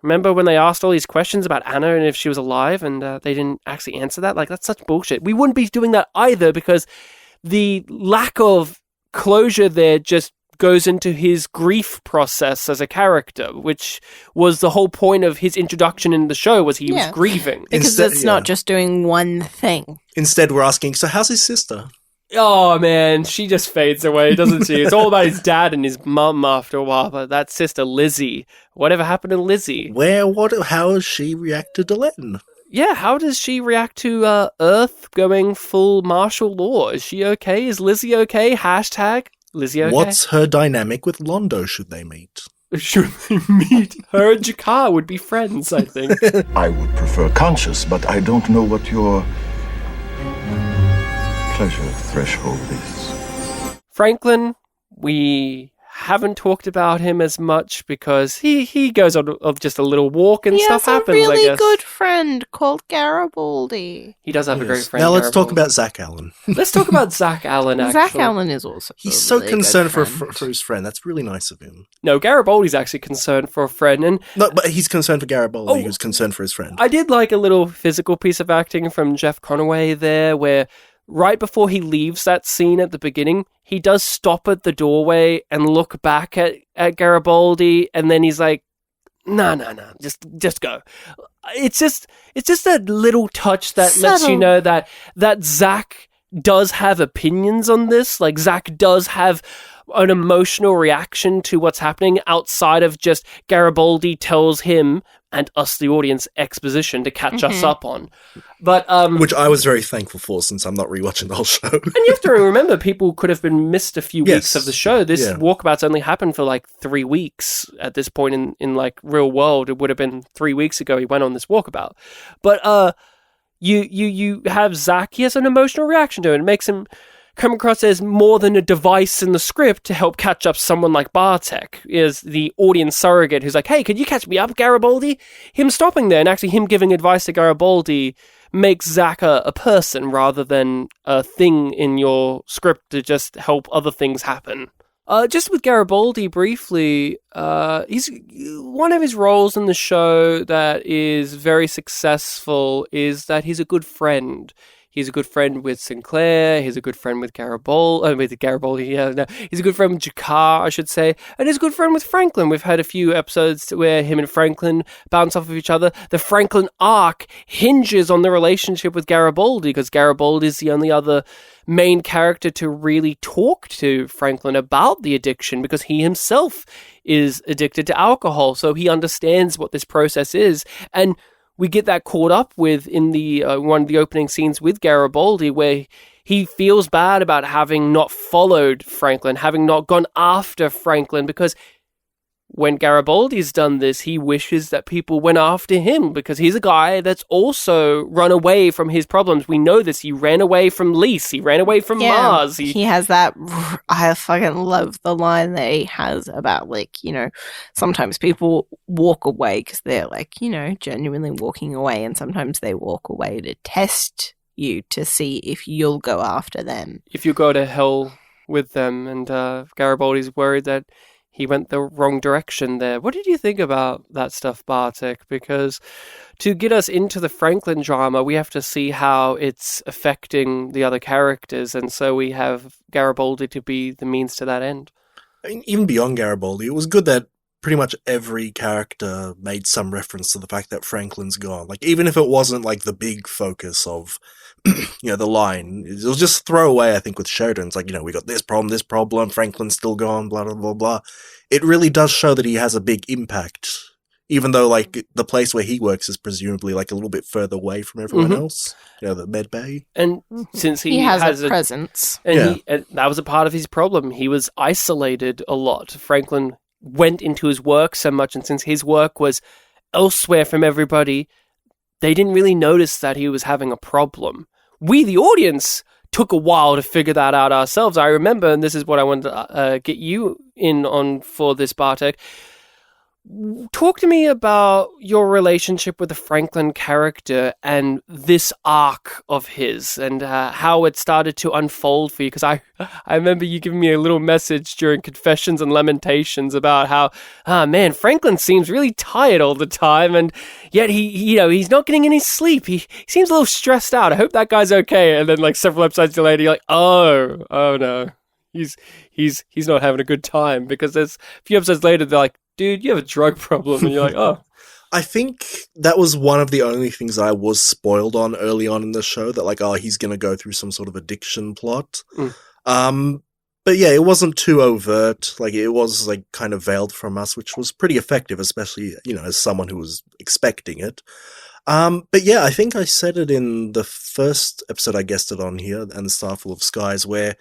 remember when they asked all these questions about Anna and if she was alive, and they didn't actually answer that? Like, that's such bullshit. We wouldn't be doing that either, because the lack of closure there just goes into his grief process as a character, which was the whole point of his introduction in the show, was he was grieving. Because it's not just doing one thing. Instead, we're asking, so how's his sister? Oh, man, she just fades away, doesn't she? It's all about his dad and his mum after a while, but that sister, Lizzie, whatever happened to Lizzie? How has she reacted to Len? Yeah, how does she react to Earth going full martial law? Is she okay? Is Lizzie okay? Hashtag Lizzie okay? What's her dynamic with Londo, should they meet? Should they meet? Her and Jakar would be friends, I think. I would prefer conscious, but I don't know what your pleasure threshold is. Franklin, we haven't talked about him as much because he goes on just a little walk and stuff happens, He has a really I guess. good friend called Garibaldi. He does have a great friend. Now let's talk Garibaldi. about Zach Allen. Let's talk about Zach Allen, actually. Zach Allen is also He's a so really concerned good for his friend. That's really nice of him. No, Garibaldi's actually concerned for a friend, and No, but he's concerned for Garibaldi, who's concerned for his friend. I did like a little physical piece of acting from Jeff Conaway there, where right before he leaves that scene at the beginning, he does stop at the doorway and look back at Garibaldi, and then he's like, no, just go. It's just that little touch that lets you know that Zach does have opinions on this. Like, Zach does have an emotional reaction to what's happening outside of just Garibaldi tells him and us, the audience, exposition to catch us up on. But which I was very thankful for, since I'm not rewatching the whole show. And you have to remember, people could have been missed a few weeks of the show. This walkabout's only happened for like 3 weeks at this point in like real world. It would have been 3 weeks ago he went on this walkabout. But you have Zach, he has an emotional reaction to it. It makes him come across as more than a device in the script to help catch up someone like Bartek, is the audience surrogate who's like, hey, could you catch me up, Garibaldi? Him stopping there and actually him giving advice to Garibaldi makes Zach a person rather than a thing in your script to just help other things happen. Just with Garibaldi briefly, he's one of his roles in the show that is very successful is that he's a good friend. He's a good friend with Sinclair. He's a good friend with Garibaldi. He's a good friend with Jakar, I should say. And he's a good friend with Franklin. We've had a few episodes where him and Franklin bounce off of each other. The Franklin arc hinges on the relationship with Garibaldi, because Garibaldi is the only other main character to really talk to Franklin about the addiction, because he himself is addicted to alcohol. So he understands what this process is. And we get that caught up with in the one of the opening scenes with Garibaldi, where he feels bad about having not followed Franklin, having not gone after Franklin, because when Garibaldi's done this, he wishes that people went after him, because he's a guy that's also run away from his problems. We know this. He ran away from Lise. He ran away from Mars. He has that. I fucking love the line that he has about, like, sometimes people walk away because they're like, genuinely walking away, and sometimes they walk away to test you to see if you'll go after them. If you go to hell with them, and Garibaldi's worried that he went the wrong direction there. What did you think about that stuff, Bartek? Because to get us into the Franklin drama, we have to see how it's affecting the other characters, and so we have Garibaldi to be the means to that end. I mean, even beyond Garibaldi, it was good that pretty much every character made some reference to the fact that Franklin's gone. Like, even if it wasn't like the big focus of, the line, it was just throwaway, I think, with Sheridan. It's like, we got this problem, Franklin's still gone, blah, blah, blah, blah. It really does show that he has a big impact, even though, like, the place where he works is presumably, like, a little bit further away from everyone else, the med bay. And since he has a presence. And that was a part of his problem. He was isolated a lot. Franklin went into his work so much, and since his work was elsewhere from everybody, they didn't really notice that he was having a problem. We, the audience, took a while to figure that out ourselves. I remember, and this is what I wanted to get you in on for this, Bartek. Talk to me about your relationship with the Franklin character and this arc of his, and how it started to unfold for you. Because I remember you giving me a little message during Confessions and Lamentations about how, Franklin seems really tired all the time, and yet he's not getting any sleep. He seems a little stressed out. I hope that guy's okay. And then like several episodes later, you're like, oh no, he's not having a good time. Because there's a few episodes later, they're like, dude, you have a drug problem. And you're like, oh. I think that was one of the only things I was spoiled on early on in the show, that like, he's going to go through some sort of addiction plot. But yeah, it wasn't too overt. Like, it was like kind of veiled from us, which was pretty effective, especially, as someone who was expecting it. But yeah, I think I said it in the first episode I guested on here, and the Starful of Skies, where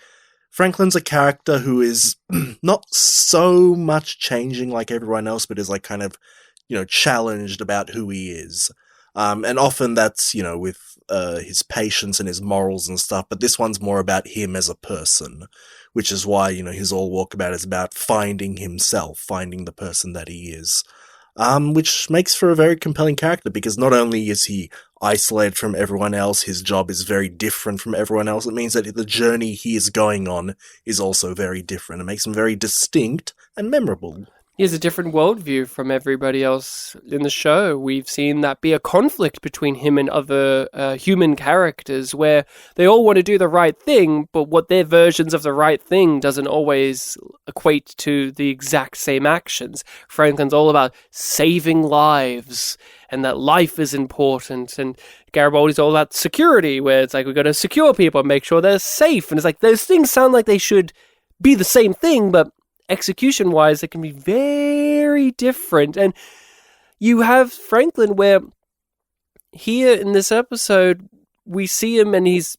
Franklin's a character who is not so much changing like everyone else, but is like kind of, challenged about who he is. And often that's, with his patience and his morals and stuff, but this one's more about him as a person, which is why, his All Walkabout is about finding himself, finding the person that he is. Which makes for a very compelling character, because not only is he isolated from everyone else, his job is very different from everyone else. It means that the journey he is going on is also very different. It makes him very distinct and memorable. He has a different worldview from everybody else in the show. We've seen that be a conflict between him and other human characters, where they all want to do the right thing, but what their versions of the right thing doesn't always equate to the exact same actions. Franklin's all about saving lives, and that life is important, and Garibaldi's all about security, where it's like, we've got to secure people and make sure they're safe, and it's like, those things sound like they should be the same thing, but execution-wise, it can be very different. And you have Franklin, where here in this episode, we see him and he's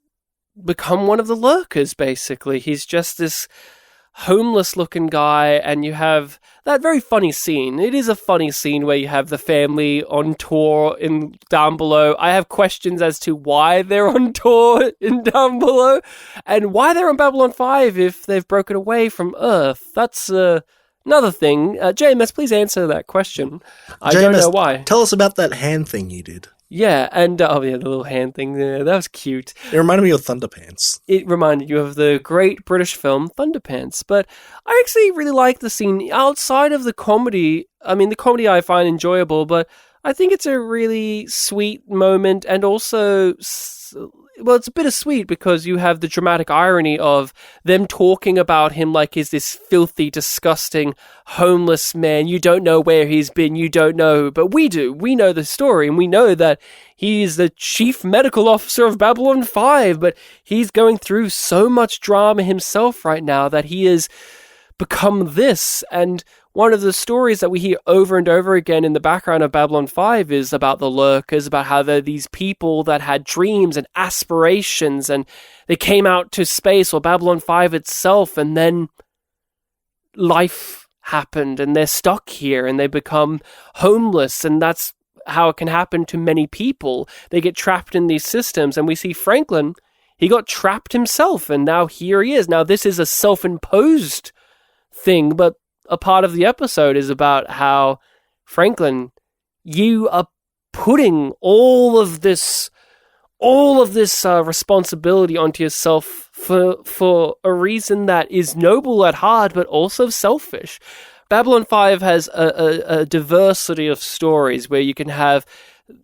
become one of the lurkers, basically. He's just this homeless-looking guy, and you have that very funny scene. It is a funny scene where you have the family on tour in Down Below. I have questions as to why they're on tour in Down Below, and why they're on Babylon 5 if they've broken away from Earth. That's another thing. JMS, please answer that question. I don't know why. Tell us about that hand thing you did. Yeah, and the little hand thing there, that was cute. It reminded me of Thunderpants. It reminded you of the great British film Thunderpants, but I actually really like the scene outside of the comedy. I mean, the comedy I find enjoyable, but I think it's a really sweet moment, and also, well, it's bittersweet because you have the dramatic irony of them talking about him like he's this filthy, disgusting, homeless man. You don't know where he's been, you don't know, but we do. We know the story, and we know that he is the chief medical officer of Babylon 5, but he's going through so much drama himself right now that he has become this. And one of the stories that we hear over and over again in the background of Babylon 5 is about the lurkers, about how they're these people that had dreams and aspirations, and they came out to space or Babylon 5 itself, and then life happened and they're stuck here and they become homeless, and that's how it can happen to many people. They get trapped in these systems, and we see Franklin, he got trapped himself, and now here he is. Now this is a self-imposed thing, but a part of the episode is about how, Franklin, you are putting all of this responsibility onto yourself for a reason that is noble at heart, but also selfish. Babylon 5 has a diversity of stories where you can have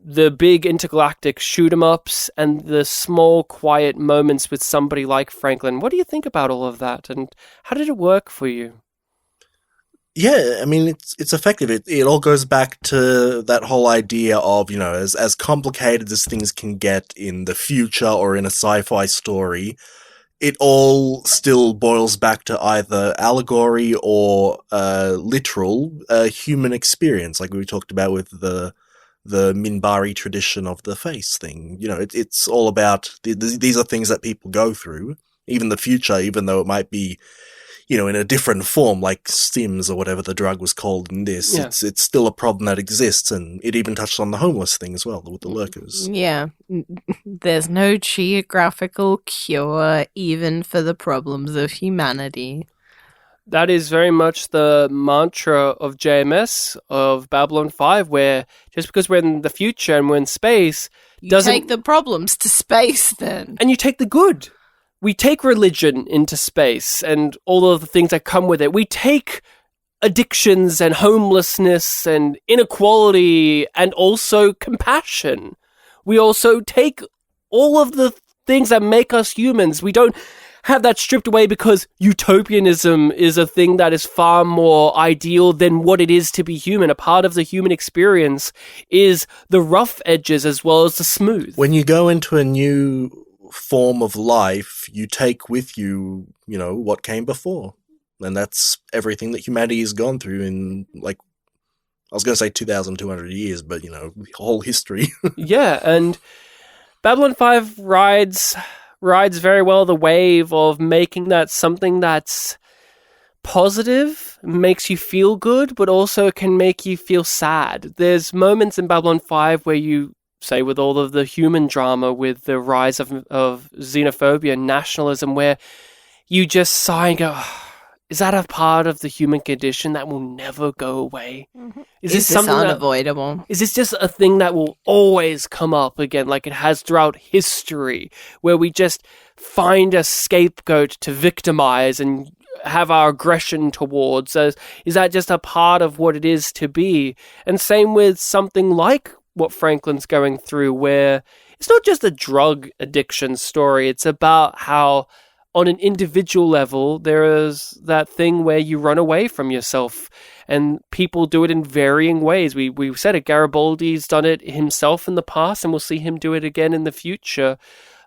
the big intergalactic shoot-em-ups and the small, quiet moments with somebody like Franklin. What do you think about all of that, and how did it work for you? Yeah, I mean, it's effective. It all goes back to that whole idea of, you know, as complicated as things can get in the future or in a sci-fi story, it all still boils back to either allegory or literal human experience, like we talked about with the Minbari tradition of the face thing. You know, it's all about, these are things that people go through, even the future, even though it might be, you know, in a different form, like stims or whatever the drug was called in this. Yeah. It's still a problem that exists, and it even touched on the homeless thing as well, with the lurkers. Yeah. There's no geographical cure even for the problems of humanity. That is very much the mantra of JMS, of Babylon 5, where just because we're in the future and we're in space, you take the problems to space then. And you take the good. We take religion into space and all of the things that come with it. We take addictions and homelessness and inequality and also compassion. We also take all of the things that make us humans. We don't have that stripped away because utopianism is a thing that is far more ideal than what it is to be human. A part of the human experience is the rough edges as well as the smooth. When you go into a new form of life, you take with you, you know, what came before. And that's everything that humanity has gone through in, like, I was going to say 2,200 years, but, you know, whole history. Yeah, and Babylon 5 rides very well the wave of making that something that's positive, makes you feel good, but also can make you feel sad. There's moments in Babylon 5 where you, say with all of the human drama, with the rise of xenophobia and nationalism, where you just sigh and go, oh, is that a part of the human condition that will never go away? Mm-hmm. Is this something unavoidable? Is this just a thing that will always come up again, like it has throughout history, where we just find a scapegoat to victimize and have our aggression towards us? Is that just a part of what it is to be? And same with something like what Franklin's going through, where it's not just a drug addiction story. It's about how on an individual level, there is that thing where you run away from yourself, and people do it in varying ways. We said it, Garibaldi's done it himself in the past, and we'll see him do it again in the future.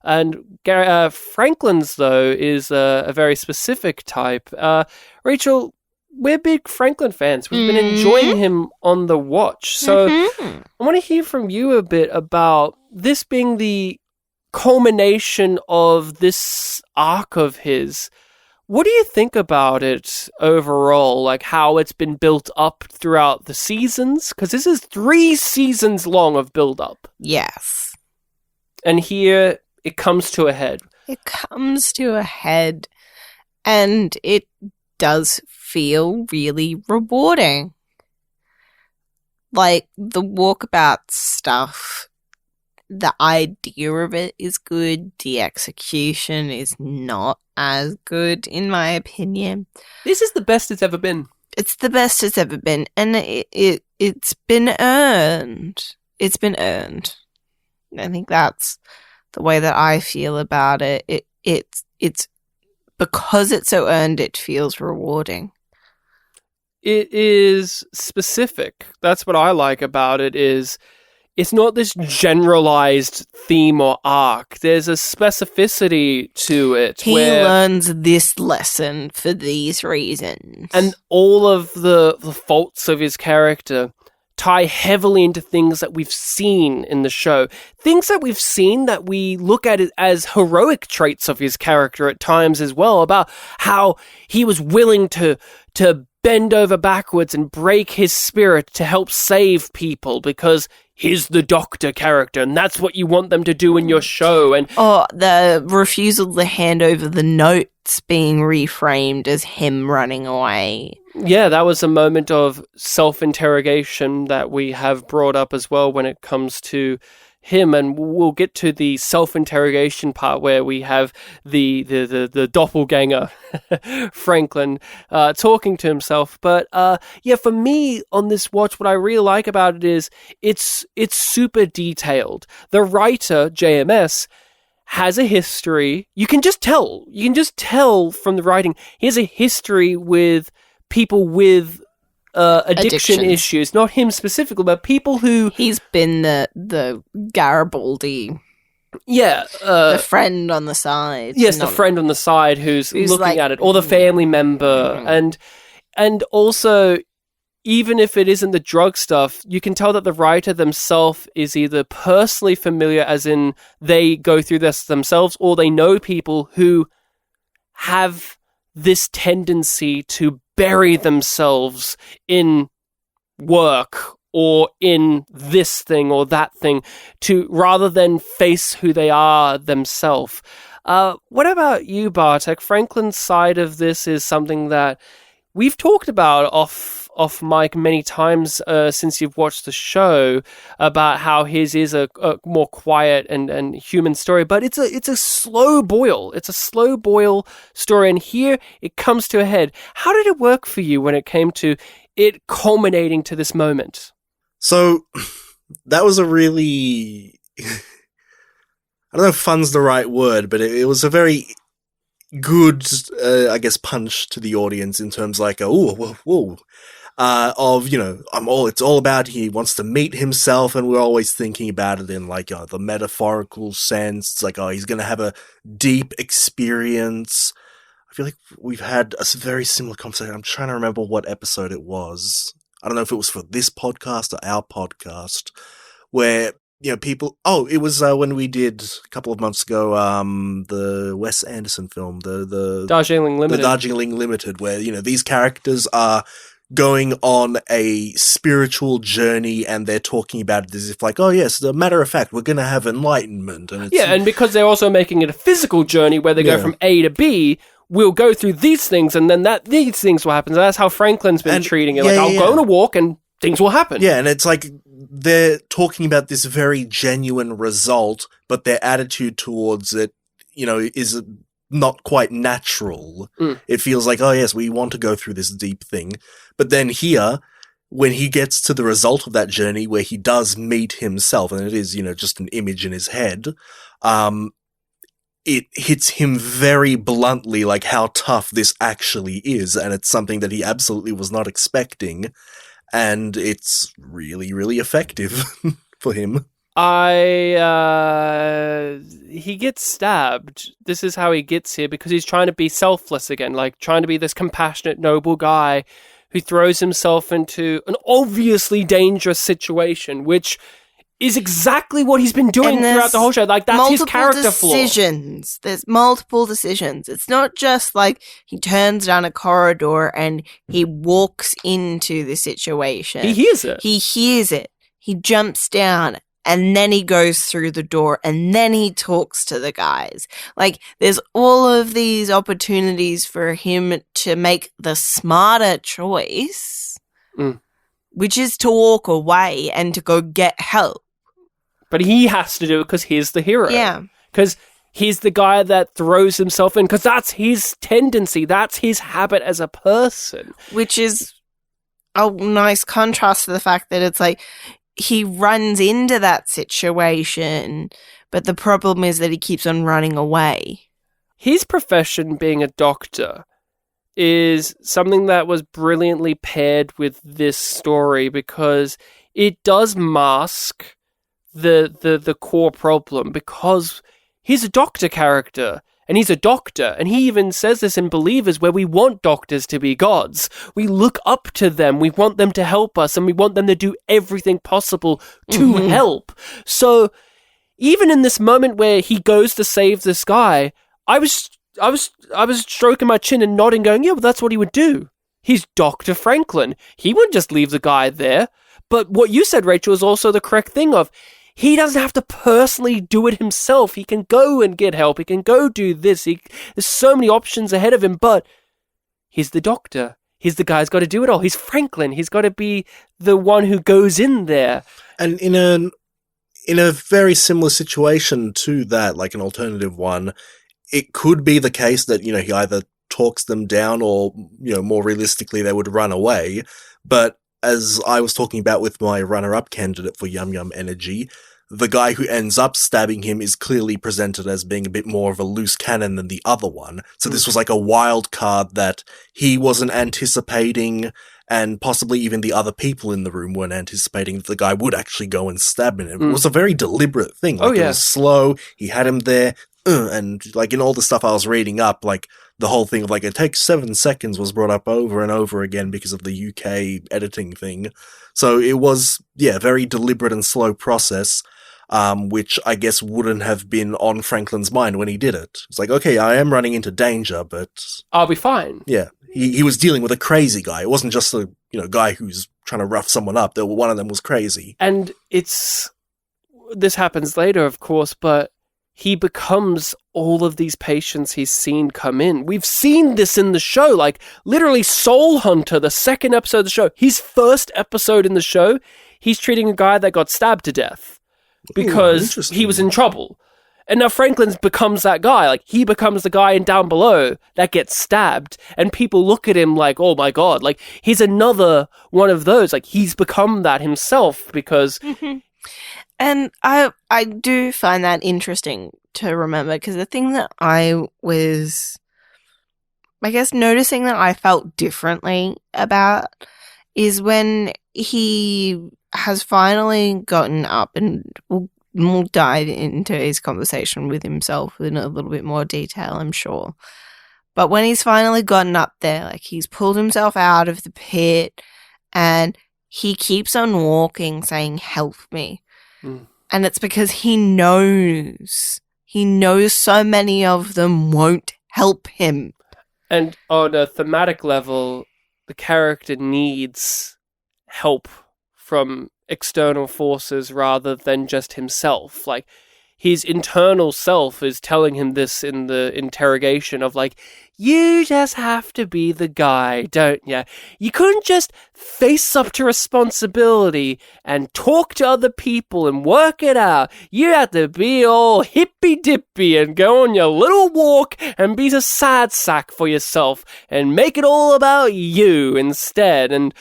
And Franklin's, though, is a very specific type. Rachel, we're big Franklin fans. We've been enjoying him on the watch. So I want to hear from you a bit about this being the culmination of this arc of his. What do you think about it overall? Like how it's been built up throughout the seasons? Because this is 3 seasons long of build-up. Yes. And here it comes to a head. It comes to a head, and it does feel really rewarding. Like, the walkabout stuff, the idea of it is good, the execution is not as good, in my opinion. This is the best it's ever been. It's the best it's ever been, and it's been earned. It's been earned. I think that's the way that I feel about it. It's because it's so earned, it feels rewarding. It is specific. That's what I like about it, is it's not this generalized theme or arc. There's a specificity to it. He learns this lesson for these reasons. And all of the faults of his character tie heavily into things that we've seen in the show. Things that we've seen that we look at it as heroic traits of his character at times as well, about how he was willing to bend over backwards and break his spirit to help save people because he's the doctor character and that's what you want them to do in your show. And the refusal to hand over the notes being reframed as him running away. Yeah, that was a moment of self-interrogation that we have brought up as well when it comes to him, and we'll get to the self-interrogation part where we have the doppelganger Franklin talking to himself. But for me on this watch, what I really like about it is it's super detailed. The writer JMS has a history. You can just tell from the writing. He has a history with people with addiction issues. Not him specifically, but people who... He's been the Garibaldi. Yeah. The friend on the side. Yes, the friend on the side who's looking like, at it. Or the family member. And also, even if it isn't the drug stuff, you can tell that the writer themselves is either personally familiar, as in they go through this themselves, or they know people who have this tendency to bury themselves in work or in this thing or that thing, to rather than face who they are themselves. What about you, Bartek? Franklin's side of this is something that we've talked about off mic many times since you've watched the show, about how his is a more quiet and human story, but it's a slow boil. It's a slow boil story, and here it comes to a head. How did it work for you when it came to it culminating to this moment? So that was a really, I don't know if fun's the right word, but it was a very good, I guess, punch to the audience in terms like, it's all about he wants to meet himself, and we're always thinking about it in like the metaphorical sense. It's like, he's going to have a deep experience. I feel like we've had a very similar conversation. I'm trying to remember what episode it was. I don't know if it was for this podcast or our podcast, where, people... Oh, it was when we did, a couple of months ago, the Wes Anderson film, the Darjeeling Limited. The Darjeeling Limited, where, these characters are going on a spiritual journey, and they're talking about it as if like, oh yes, as a matter of fact, we're going to have enlightenment. And it's, and because they're also making it a physical journey where they go from A to B, we'll go through these things, and then these things will happen. So that's how Franklin's been treating it. I'll go on a walk, and things will happen. Yeah, and it's like they're talking about this very genuine result, but their attitude towards it, is not quite natural. It feels like, oh yes, we want to go through this deep thing. But then here, when he gets to the result of that journey where he does meet himself, and it is, just an image in his head, it hits him very bluntly, like how tough this actually is. And it's something that he absolutely was not expecting. And it's really, really effective for him. He gets stabbed. This is how he gets here, because he's trying to be selfless again, like trying to be this compassionate, noble guy who throws himself into an obviously dangerous situation, which is exactly what he's been doing throughout the whole show. Like, that's his character flaw. There's multiple decisions. It's not just like he turns down a corridor and he walks into the situation. He hears it. He jumps down, and then he goes through the door, and then he talks to the guys. Like, there's all of these opportunities for him to make the smarter choice, which is to walk away and to go get help. But he has to do it because he's the hero. Yeah. Because he's the guy that throws himself in, because that's his tendency. That's his habit as a person. Which is a nice contrast to the fact that it's like he runs into that situation, but the problem is that he keeps on running away. His profession, being a doctor, is something that was brilliantly paired with this story, because it does mask the core problem, because he's a doctor character, and he's a doctor, and he even says this in Believers, where we want doctors to be gods. We look up to them, we want them to help us, and we want them to do everything possible to help. So even in this moment where he goes to save this guy, I was stroking my chin and nodding, going, yeah, well, that's what he would do. He's Dr. Franklin. He wouldn't just leave the guy there. But what you said, Rachel, is also the correct thing of, he doesn't have to personally do it himself. He can go and get help. He can go do this. There's so many options ahead of him, but he's the doctor. He's the guy who's got to do it all. He's Franklin. He's got to be the one who goes in there. And in in a very similar situation to that, like an alternative one, it could be the case that, he either talks them down or, more realistically, they would run away. But as I was talking about with my runner-up candidate for Yum Yum Energy, the guy who ends up stabbing him is clearly presented as being a bit more of a loose cannon than the other one. So this was like a wild card that he wasn't anticipating, and possibly even the other people in the room weren't anticipating that the guy would actually go and stab him. It was a very deliberate thing. Like, it was slow, he had him there, and like in all the stuff I was reading up, like the whole thing of like it takes 7 seconds was brought up over and over again because of the UK editing thing. So it was, very deliberate and slow process. Which I guess wouldn't have been on Franklin's mind when he did it. It's like, okay, I am running into danger, but I'll be fine. Yeah, he was dealing with a crazy guy. It wasn't just a guy who's trying to rough someone up. One of them was crazy. And this happens later, of course, but he becomes all of these patients he's seen come in. We've seen this in the show, like literally Soul Hunter, the second episode of the show. His first episode in the show, he's treating a guy that got stabbed to death. Because he was in trouble. And now Franklin becomes that guy. Like, he becomes the guy in Down Below that gets stabbed. And people look at him like, oh my god. Like, he's another one of those. Like, he's become that himself because... Mm-hmm. And I do find that interesting to remember. Because the thing that I was, I guess, noticing that I felt differently about is when he has finally gotten up, and we'll dive into his conversation with himself in a little bit more detail, I'm sure. But when he's finally gotten up there, like he's pulled himself out of the pit and he keeps on walking saying, help me. And it's because he knows so many of them won't help him. And on a thematic level, the character needs help from external forces rather than just himself. Like, his internal self is telling him this in the interrogation of like, you just have to be the guy, don't ya? You couldn't just face up to responsibility and talk to other people and work it out. You have to be all hippy-dippy and go on your little walk and be a sad sack for yourself and make it all about you instead. And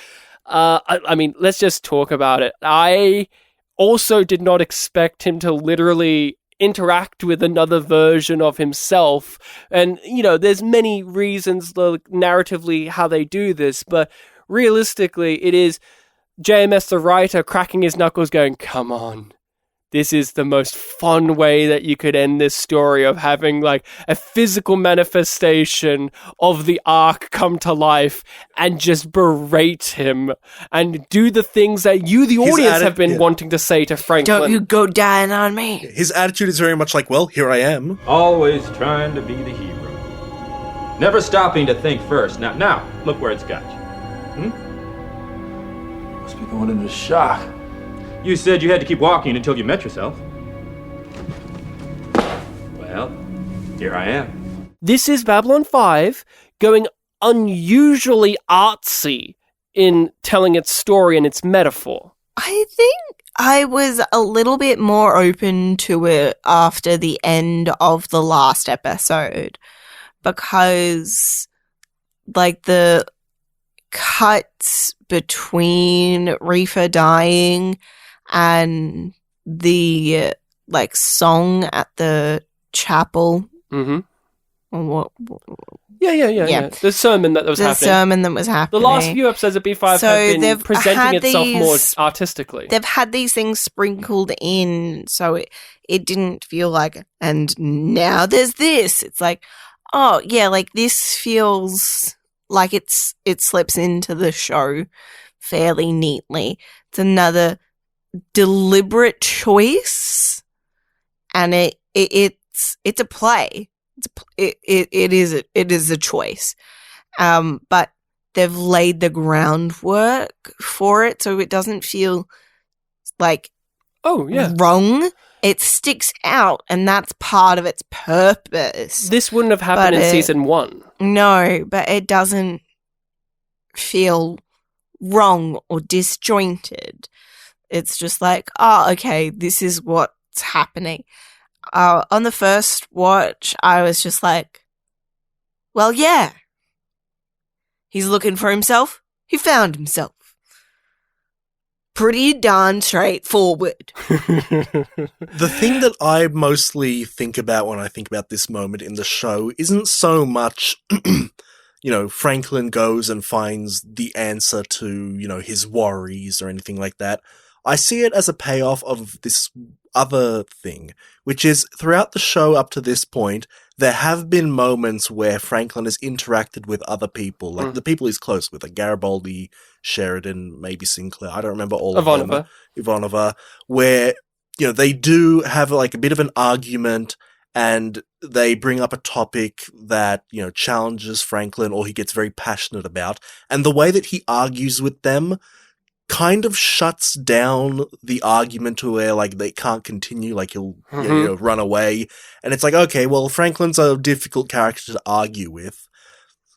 I mean, let's just talk about it. I also did not expect him to literally interact with another version of himself. And, there's many reasons narratively how they do this, but realistically, it is JMS the writer cracking his knuckles going, come on. This is the most fun way that you could end this story of having like a physical manifestation of the arc come to life and just berate him and do the things that you, the audience, have been wanting to say to Franklin. Don't you go dying on me. His attitude is very much like, well, here I am. Always trying to be the hero. Never stopping to think first. Now, look where it's got you. Must be going into shock. You said you had to keep walking until you met yourself. Well, here I am. This is Babylon 5 going unusually artsy in telling its story and its metaphor. I think I was a little bit more open to it after the end of the last episode because, like, the cuts between Reefer dying and the song at the chapel. Mm-hmm. What? Yeah. The sermon that was happening. The sermon that was happening. The last few episodes of B5 have been presenting itself more artistically. They've had these things sprinkled in, so it didn't feel like, and now there's this. It's like, oh yeah, like this feels like it slips into the show fairly neatly. It's another deliberate choice, and it's a play. It is a choice, but they've laid the groundwork for it, so it doesn't feel like wrong. It sticks out, and that's part of its purpose. This wouldn't have happened in season 1. No, but it doesn't feel wrong or disjointed. it's just like, oh, okay, this is what's happening. On the first watch, I was just like, well, yeah. He's looking for himself. He found himself. Pretty darn straightforward. The thing that I mostly think about when I think about this moment in the show isn't so much, Franklin goes and finds the answer to, his worries or anything like that. I see it as a payoff of this other thing, which is throughout the show up to this point, there have been moments where Franklin has interacted with other people, like the people he's close with, like Garibaldi, Sheridan, maybe Sinclair. I don't remember all of them. Ivanova, where, they do have like a bit of an argument and they bring up a topic that, challenges Franklin or he gets very passionate about. And the way that he argues with them kind of shuts down the argument to where, like, they can't continue, like, he'll run away. And it's like, okay, well, Franklin's a difficult character to argue with.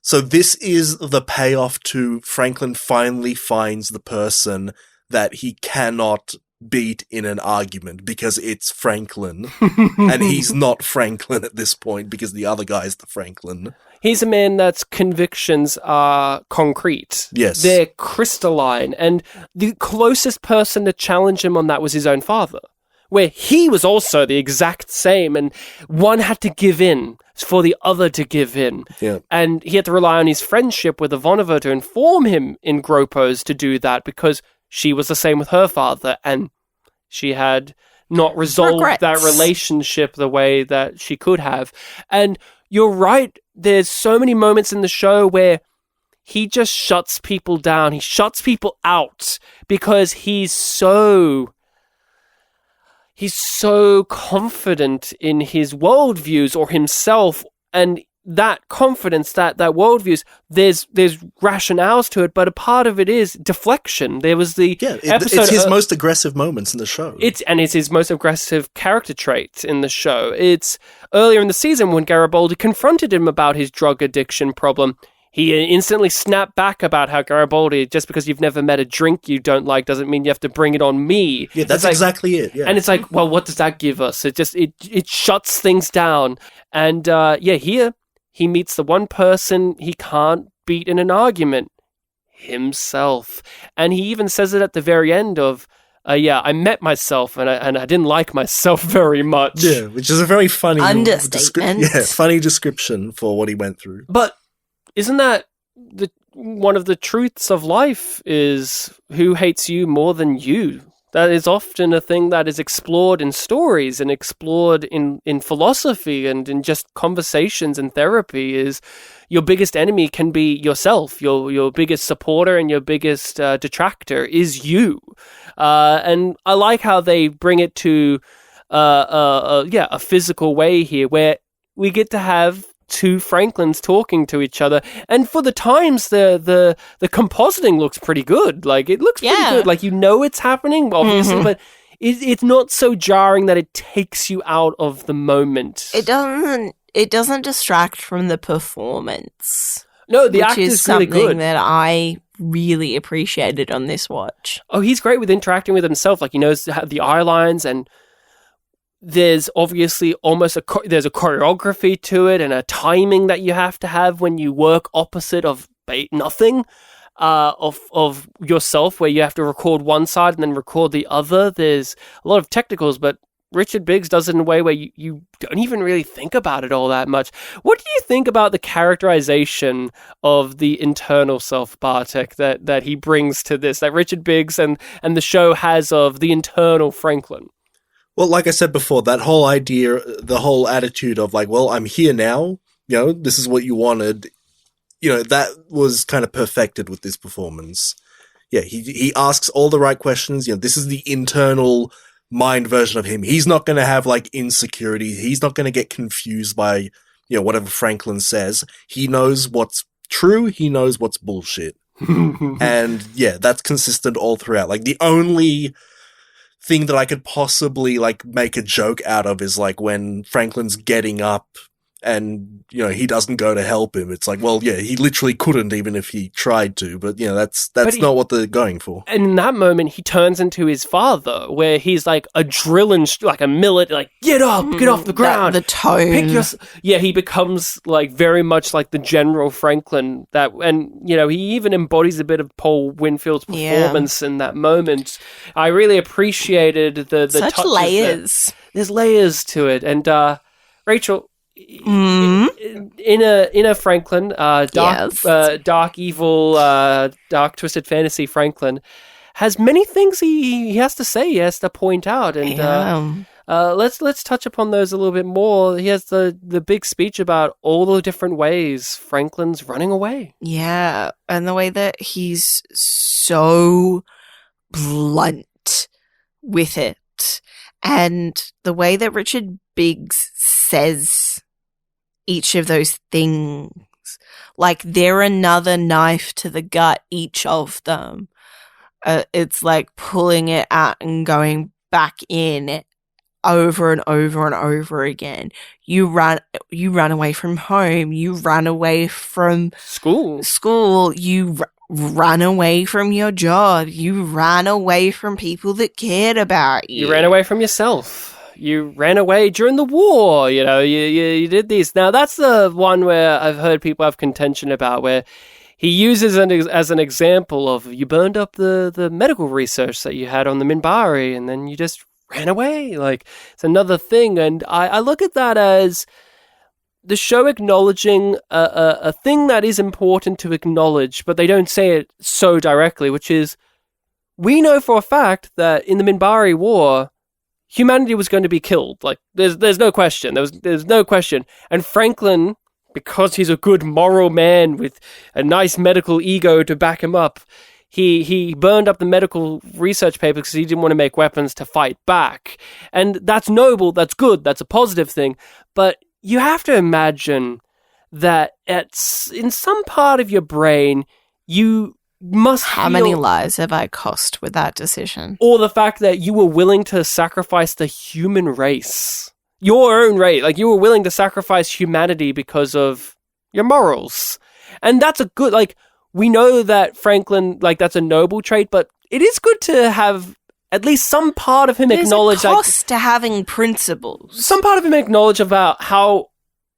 So this is the payoff to Franklin finally finds the person that he cannot beat in an argument because it's Franklin. And he's not Franklin at this point because the other guy's the Franklin. He's a man that's convictions are concrete. Yes. They're crystalline. And the closest person to challenge him on that was his own father, where he was also the exact same. And one had to give in for the other to give in. Yeah. And he had to rely on his friendship with Ivanova to inform him in Gropos to do that because she was the same with her father. And she had not resolved that relationship the way that she could have. And you're right. There's so many moments in the show where he just shuts people down. He shuts people out because he's so confident in his worldviews or himself, and that confidence, that worldviews, there's rationales to it, but a part of it is deflection. There was the episode. It's his most aggressive moments in the show. It's his most aggressive character trait in the show. It's earlier in the season when Garibaldi confronted him about his drug addiction problem. He instantly snapped back about how Garibaldi, just because you've never met a drink you don't like doesn't mean you have to bring it on me. Yeah, that's exactly it. Yeah. And it's like, well, what does that give us? It shuts things down. And here he meets the one person he can't beat in an argument, himself. And he even says it at the very end of, I met myself and I didn't like myself very much. Yeah, which is a very funny understatement. Funny description for what he went through. But isn't that one of the truths of life is who hates you more than you? That is often a thing that is explored in stories and explored in philosophy and in just conversations and therapy is your biggest enemy can be yourself. Your biggest supporter and your biggest detractor is you. And I like how they bring it to a physical way here where we get to have two Franklins talking to each other, and for the times the compositing looks pretty good. Like it looks pretty good. Like it's happening, obviously, but it's not so jarring that it takes you out of the moment. It doesn't distract from the performance. No, the act is really good. Something that I really appreciated on this watch. Oh, he's great with interacting with himself. Like he knows the eye lines, and there's obviously almost there's a choreography to it and a timing that you have to have when you work opposite of nothing of yourself, where you have to record one side and then record the other. There's a lot of technicals, but Richard Biggs does it in a way where you don't even really think about it all that much. What do you think about the characterization of the internal self, Bartek, that he brings to this, that Richard Biggs and the show has of the internal Franklin? Well, like I said before, that whole idea, the whole attitude of like, well, I'm here now, this is what you wanted, that was kind of perfected with this performance. Yeah, he asks all the right questions. This is the internal mind version of him. He's not going to have like insecurity. He's not going to get confused by, whatever Franklin says. He knows what's true. He knows what's bullshit. And yeah, that's consistent all throughout. Like the only thing that I could possibly like make a joke out of is like when Franklin's getting up and, you know, he doesn't go to help him. It's like, well, yeah, he literally couldn't even if he tried to, but, you know, that's not what they're going for. And in that moment, he turns into his father, where he's like a drill like a millet, like, get off the ground. The tone. He becomes like very much like the General Franklin and, you know, he even embodies a bit of Paul Winfield's performance in that moment. I really appreciated the such touches layers. There's layers to it. And, Rachel, inner Franklin, dark, evil, dark, twisted fantasy Franklin has many things he has to say, he has to point out, and let's touch upon those a little bit more. He has the big speech about all the different ways Franklin's running away. Yeah, and the way that he's so blunt with it, and the way that Richard Biggs says each of those things, like they're another knife to the gut, each of them. It's like pulling it out and going back in over and over and over again. You run away from home. You run away from school. You ran away from your job. You ran away from people that cared about you. You ran away from yourself. You ran away during the war, you know, you did this. Now, that's the one where I've heard people have contention about, where he uses as an example of you burned up the medical research that you had on the Minbari, and then you just ran away. Like, it's another thing. And I look at that as the show acknowledging a thing that is important to acknowledge, but they don't say it so directly, which is, we know for a fact that in the Minbari War, humanity was going to be killed. Like, there's no question. There's no question. And Franklin, because he's a good moral man with a nice medical ego to back him up, he burned up the medical research papers because he didn't want to make weapons to fight back. And that's noble, that's good, that's a positive thing. But you have to imagine that in some part of your brain, you must How many lives have I cost with that decision? Or the fact that you were willing to sacrifice the human race. Your own race. Like, you were willing to sacrifice humanity because of your morals. And that's a good, like, we know that Franklin, like, that's a noble trait, but it is good to have at least some part of him acknowledge... There's a cost to having principles. Some part of him acknowledge about how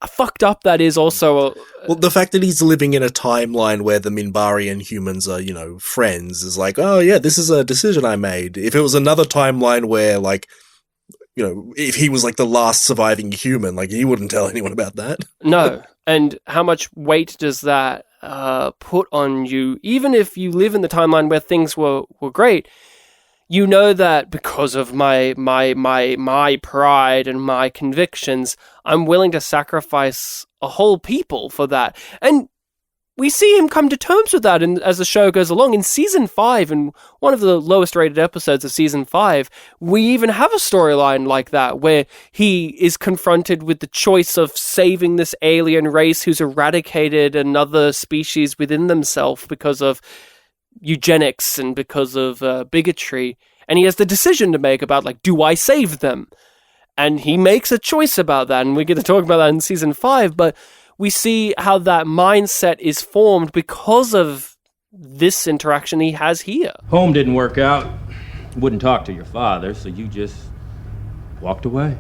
fucked up that is also. Well, the fact that he's living in a timeline where the Minbari and humans are, you know, friends is like, oh yeah, this is a decision I made. If it was another timeline where, like, you know, if he was like the last surviving human, like, he wouldn't tell anyone about that. No. And how much weight does that put on you? Even if you live in the timeline where things were great, you know that because of my pride and my convictions, I'm willing to sacrifice a whole people for that. And we see him come to terms with that as the show goes along. In Season 5, and one of the lowest rated episodes of Season 5, we even have a storyline like that, where he is confronted with the choice of saving this alien race who's eradicated another species within themselves because of eugenics and because of bigotry. And he has the decision to make about, like, do I save them? And he makes a choice about that, and we get to talk about that in Season 5, but we see how that mindset is formed because of this interaction he has here. Home didn't work out. Wouldn't talk to your father, so you just walked away.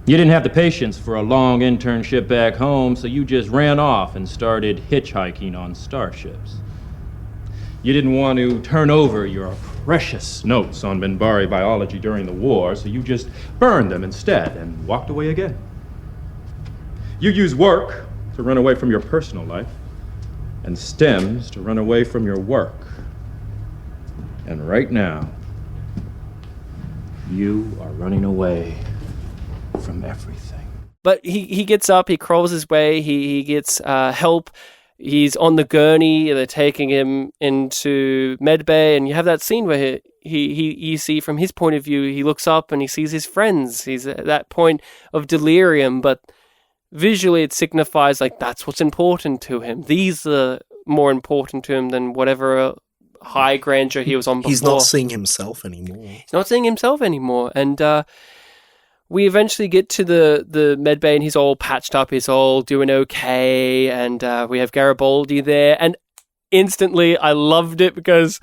You didn't have the patience for a long internship back home, so you just ran off and started hitchhiking on starships. You didn't want to turn over your precious notes on Minbari biology during the war, so you just burned them instead and walked away again. You use work to run away from your personal life, and stems to run away from your work. And right now, you are running away from everything. But he gets up, he crawls his way, he gets help. He's on the gurney, they're taking him into medbay, and you have that scene where you see from his point of view, he looks up and he sees his friends. He's at that point of delirium, but visually it signifies, like, that's what's important to him. These are more important to him than whatever high grandeur he was on before. He's not seeing himself anymore. He's not seeing himself anymore. And we eventually get to the medbay, and he's all patched up. He's all doing okay, and we have Garibaldi there. And instantly, I loved it because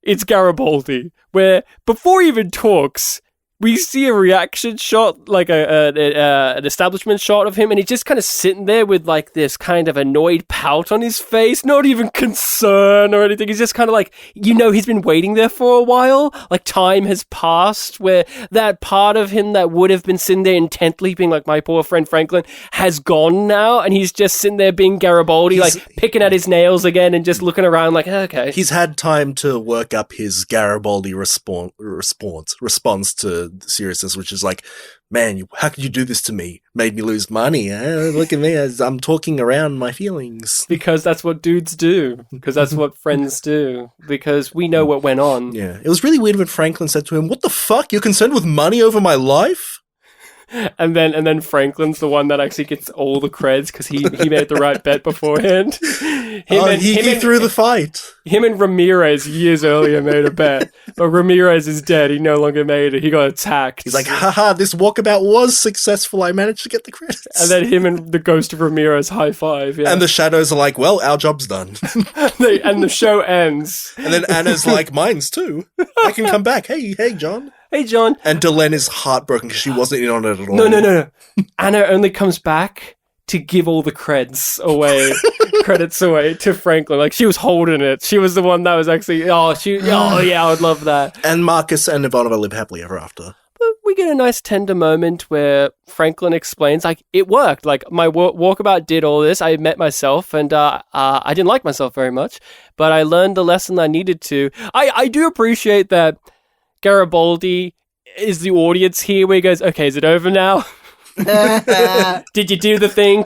it's Garibaldi, where before he even talks, we see a reaction shot, like an establishment shot of him, and he's just kind of sitting there with like this kind of annoyed pout on his face, not even concern or anything. He's just kind of like, he's been waiting there for a while. Like time has passed, where that part of him that would have been sitting there intently being like, my poor friend Franklin, has gone now, and he's just sitting there being Garibaldi, like picking at his nails again and just looking around like, okay. He's had time to work up his Garibaldi response to seriousness, which is like, man, how could you do this to me? Made me lose money. Look at me as I'm talking around my feelings. Because that's what dudes do. Because that's what friends do. Because we know what went on. Yeah. It was really weird when Franklin said to him, what the fuck? You're concerned with money over my life? And then Franklin's the one that actually gets all the creds because he made the right bet beforehand. He threw the fight. Him and Ramirez years earlier made a bet, but Ramirez is dead. He no longer made it. He got attacked. He's like, haha, this walkabout was successful. I managed to get the credits. And then him and the ghost of Ramirez high five. Yeah. And the shadows are like, well, our job's done. And the show ends. And then Anna's like, mine's too. I can come back. Hey, John. Hey, John. And Delenn is heartbroken because she wasn't in on it at all. No. Anna only comes back to give all the credits away to Franklin. Like, she was holding it. She was the one that was actually, I would love that. And Marcus and Ivanova live happily ever after. But we get a nice tender moment where Franklin explains, like, it worked. Like, my walkabout did all this. I met myself, and I didn't like myself very much, but I learned the lesson I needed to. I do appreciate that Garibaldi is the audience here where he goes, okay, is it over now? Did you do the thing?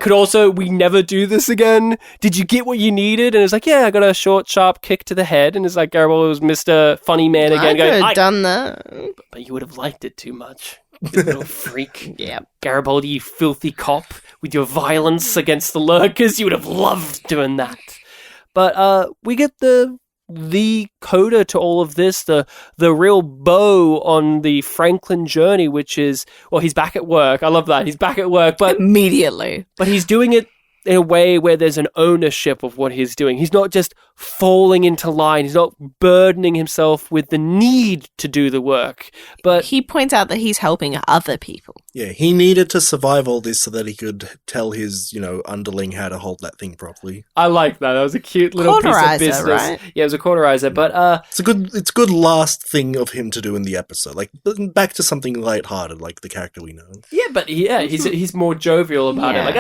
We never do this again? Did you get what you needed? And it's like, yeah, I got a short, sharp kick to the head. And it's like, Garibaldi was Mr. Funny Man again. I could have done that. But you would have liked it too much. You little freak. Yeah. Garibaldi, you filthy cop, with your violence against the lurkers. You would have loved doing that. But we get the coda to all of this, the real bow on the Franklin journey, which is, well, he's back at work. I love that. He's back at work, but immediately. But he's doing it in a way where there's an ownership of what he's doing. He's not just falling into line. He's not burdening himself with the need to do the work. But he points out that he's helping other people. Yeah, he needed to survive all this so that he could tell his, underling how to hold that thing properly. I like that. That was a cute little piece of business. Right? Yeah, it was a cauterizer, but it's a good last thing of him to do in the episode. Like, back to something lighthearted, like the character we know. Yeah, but he's more jovial about it. Like,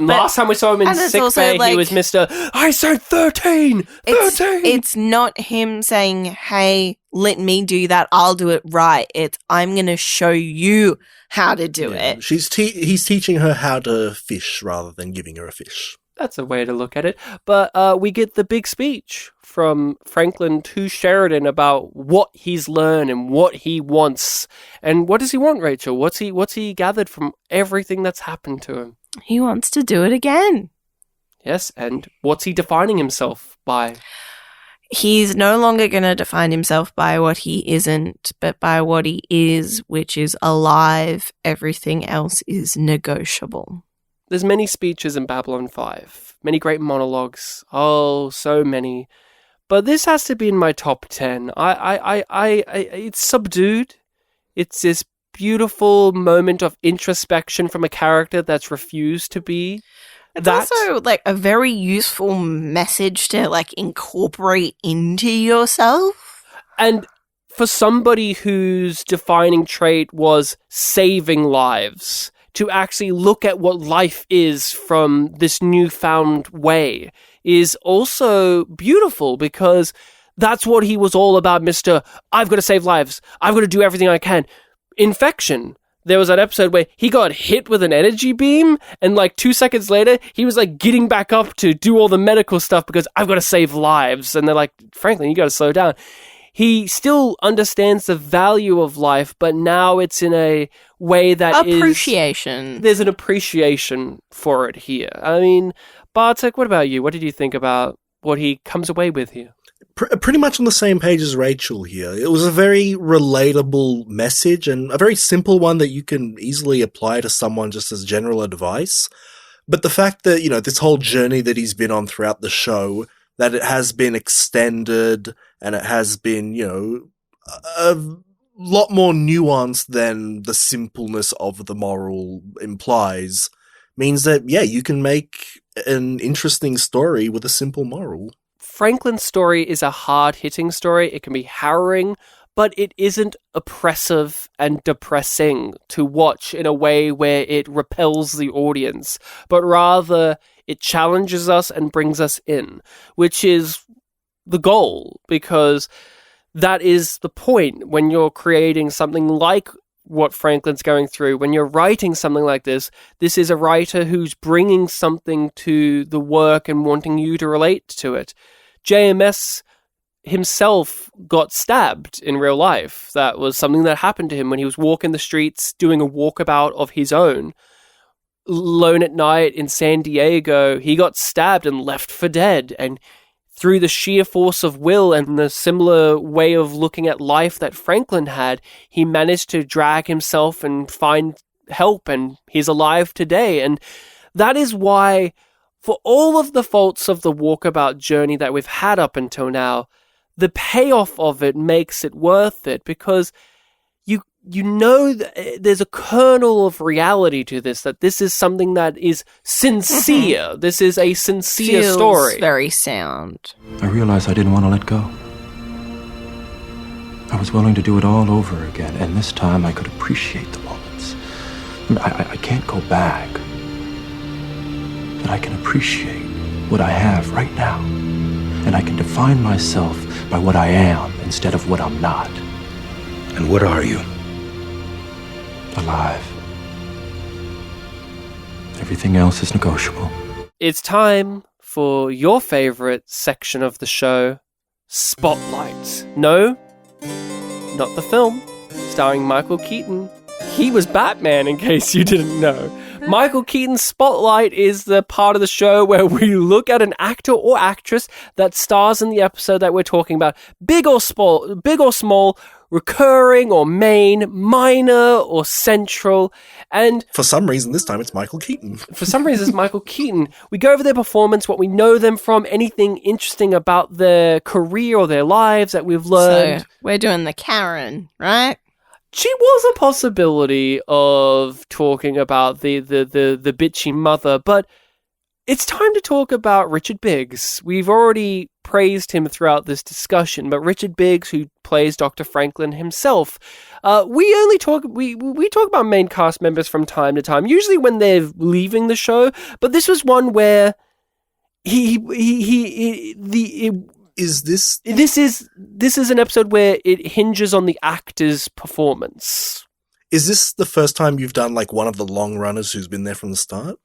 last time we saw him in sick bay, he was Mr. I said 13! 13! It's not him saying, hey, let me do that, I'll do it right. It's, I'm going to show you how to do it. He's teaching her how to fish rather than giving her a fish. That's a way to look at it. But we get the big speech from Franklin to Sheridan about what he's learned and what he wants. And what does he want, Rachel? What's he gathered from everything that's happened to him? He wants to do it again. Yes, and what's he defining himself by? He's no longer going to define himself by what he isn't, but by what he is, which is alive. Everything else is negotiable. There's many speeches in Babylon 5, many great monologues. Oh, so many. But this has to be in my top 10. It's subdued. It's this beautiful moment of introspection from a character that's refused to be. It's also like a very useful message to like incorporate into yourself. And for somebody whose defining trait was saving lives, to actually look at what life is from this newfound way is also beautiful, because that's what he was all about, Mr. I've got to save lives. I've got to do everything I can. Infection. There was an episode where he got hit with an energy beam, and like 2 seconds later, he was like getting back up to do all the medical stuff because I've got to save lives. And they're like, Franklin, you got to slow down. He still understands the value of life, but now it's in a way that appreciation. There's an appreciation for it here. I mean, Bartek, what about you? What did you think about what he comes away with here? Pretty much on the same page as Rachel here. It was a very relatable message and a very simple one that you can easily apply to someone just as general advice. But the fact that, this whole journey that he's been on throughout the show, that it has been extended and it has been, a lot more nuanced than the simpleness of the moral implies, means that, you can make an interesting story with a simple moral. Franklin's story is a hard-hitting story. It can be harrowing, but it isn't oppressive and depressing to watch in a way where it repels the audience, but rather it challenges us and brings us in, which is the goal, because that is the point when you're creating something like what Franklin's going through. When you're writing something like this is a writer who's bringing something to the work and wanting you to relate to it. JMS himself got stabbed in real life. That was something that happened to him when he was walking the streets, doing a walkabout of his own. Alone at night in San Diego, he got stabbed and left for dead. And through the sheer force of will and the similar way of looking at life that Franklin had, he managed to drag himself and find help, and he's alive today. And that is why, for all of the faults of the walkabout journey that we've had up until now, the payoff of it makes it worth it, because you know that there's a kernel of reality to this, that this is something that is sincere. Mm-hmm. This is a sincere story. Very sound. I realized I didn't want to let go. I was willing to do it all over again, and this time I could appreciate the moments. I can't go back, but I can appreciate what I have right now, and I can define myself by what I am instead of what I'm not. And what are you? Alive. Everything else is negotiable. It's time for your favorite section of the show, Spotlight. No, not the film, starring Michael Keaton. He was Batman, in case you didn't know. Michael Keaton's Spotlight is the part of the show where we look at an actor or actress that stars in the episode that we're talking about. Big or small, recurring or main, minor or central. And for some reason, this time it's Michael Keaton. For some reason, it's Michael Keaton. We go over their performance, what we know them from, anything interesting about their career or their lives that we've learned. So we're doing the Karen, right? She was a possibility of talking about the bitchy mother, but it's time to talk about Richard Biggs. We've already praised him throughout this discussion, but Richard Biggs, who plays Dr. Franklin himself, we talk about main cast members from time to time, usually when they're leaving the show, but this was one where This is an episode where it hinges on the actor's performance. Is this the first time you've done like one of the long runners who's been there from the start?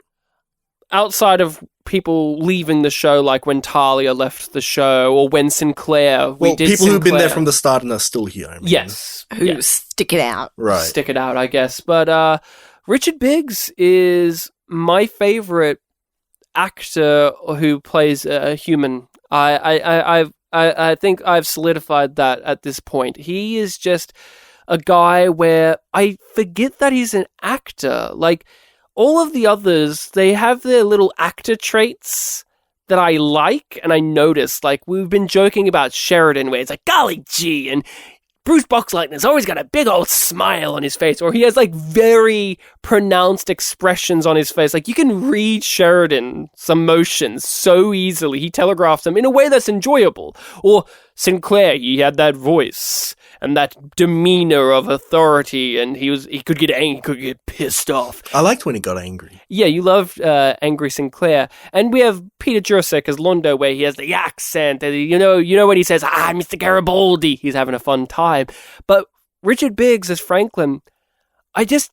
Outside of people leaving the show, like when Talia left the show, or when Sinclair, people who've been there from the start and are still here. I mean. Yes. Who stick it out. Right. Stick it out, I guess. But Richard Biggs is my favorite actor who plays a human. I think I've solidified that at this point. He is just a guy where I forget that he's an actor. Like, all of the others, they have their little actor traits that I like and I notice. Like, we've been joking about Sheridan, where it's like, golly gee, and Bruce Boxleitner's always got a big old smile on his face, or he has like very pronounced expressions on his face. Like, you can read Sheridan's emotions so easily. He telegraphs them in a way that's enjoyable. Or Sinclair, he had that voice and that demeanor of authority, and he could get angry, he could get pissed off. I liked when he got angry. Yeah, you loved angry Sinclair. And we have Peter Jurasek as Londo, where he has the accent, and you know when he says, Mr. Garibaldi, he's having a fun time. But Richard Biggs as Franklin, I just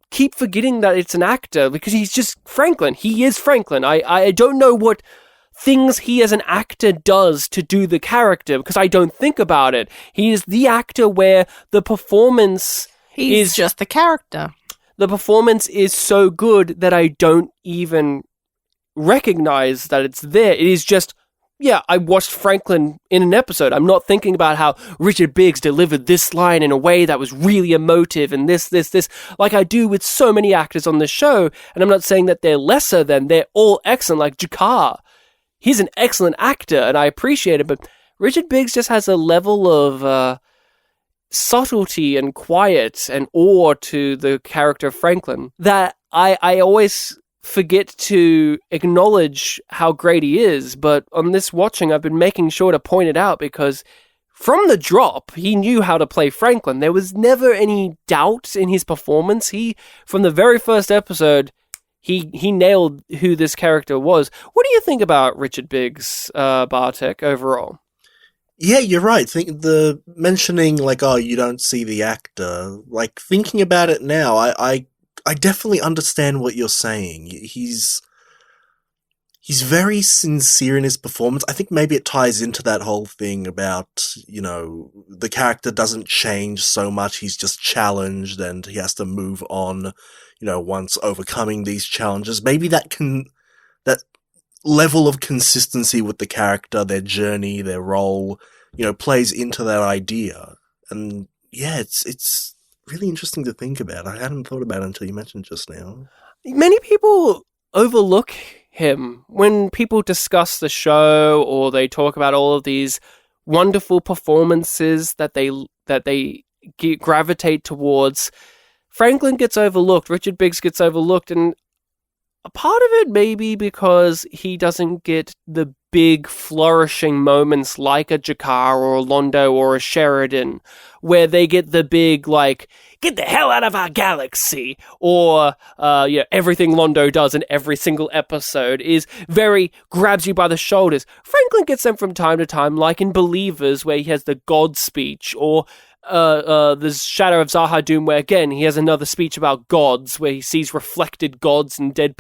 keep forgetting that it's an actor, because he's just Franklin. He is Franklin. I don't know what things he as an actor does to do the character, because I don't think about it. He is the actor where the performance is just the character. The performance is so good that I don't even recognize that it's there. It is just yeah, I watched Franklin in an episode. I'm not thinking about how Richard Biggs delivered this line in a way that was really emotive and this, like I do with so many actors on this show. And I'm not saying that they're lesser than, they're all excellent, like Jakar. He's an excellent actor and I appreciate it, but Richard Biggs just has a level of subtlety and quiet and awe to the character of Franklin that I always forget to acknowledge how great he is, but on this watching I've been making sure to point it out because from the drop he knew how to play Franklin. There was never any doubt in his performance. From the very first episode he nailed who this character was. What do you think about Richard Biggs, Bartek, overall? Yeah, you're right. The mentioning like, oh, you don't see the actor, like thinking about it now, I definitely understand what you're saying. He's very sincere in his performance. I think maybe it ties into that whole thing about, the character doesn't change so much. He's just challenged and he has to move on, once overcoming these challenges. Maybe that level of consistency with the character, their journey, their role, plays into that idea. And yeah, it's really interesting to think about. I hadn't thought about it until you mentioned just now. Many people overlook him when people discuss the show or they talk about all of these wonderful performances that they gravitate towards. Franklin gets overlooked, Richard Biggs gets overlooked, and a part of it may be because he doesn't get the big flourishing moments like a Jakar or a Londo or a Sheridan, where they get the big, like, get the hell out of our galaxy, or everything Londo does in every single episode is very grabs you by the shoulders. Franklin gets them from time to time, like in Believers, where he has the God speech, or there's Shadow of Zahadum, where again he has another speech about gods, where he sees reflected gods in dying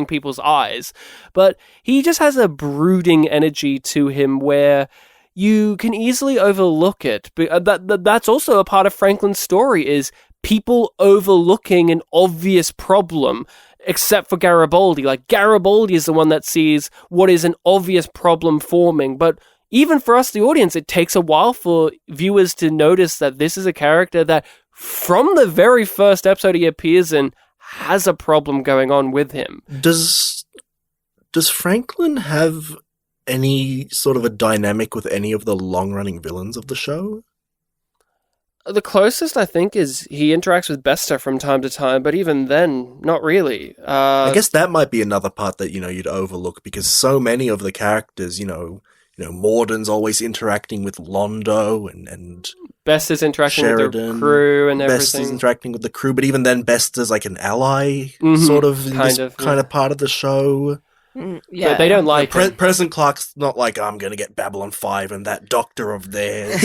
people's eyes. But he just has a brooding energy to him where you can easily overlook it. But that's also a part of Franklin's story, is people overlooking an obvious problem, except for Garibaldi. Like, Garibaldi is the one that sees what is an obvious problem forming, but even for us, the audience, it takes a while for viewers to notice that this is a character that, from the very first episode he appears in, has a problem going on with him. Does Franklin have any sort of a dynamic with any of the long-running villains of the show? The closest, I think, is he interacts with Bester from time to time, but even then, not really. I guess that might be another part that, you'd overlook, because so many of the characters, Morden's always interacting with Londo and Bester's interacting Sheridan, with the crew and everything. Bester's interacting with the crew, but even then Bester's like an ally, sort of, in kind of part of the show. Yeah, but they don't like him. President Clark's not like, I'm going to get Babylon 5 and that doctor of theirs.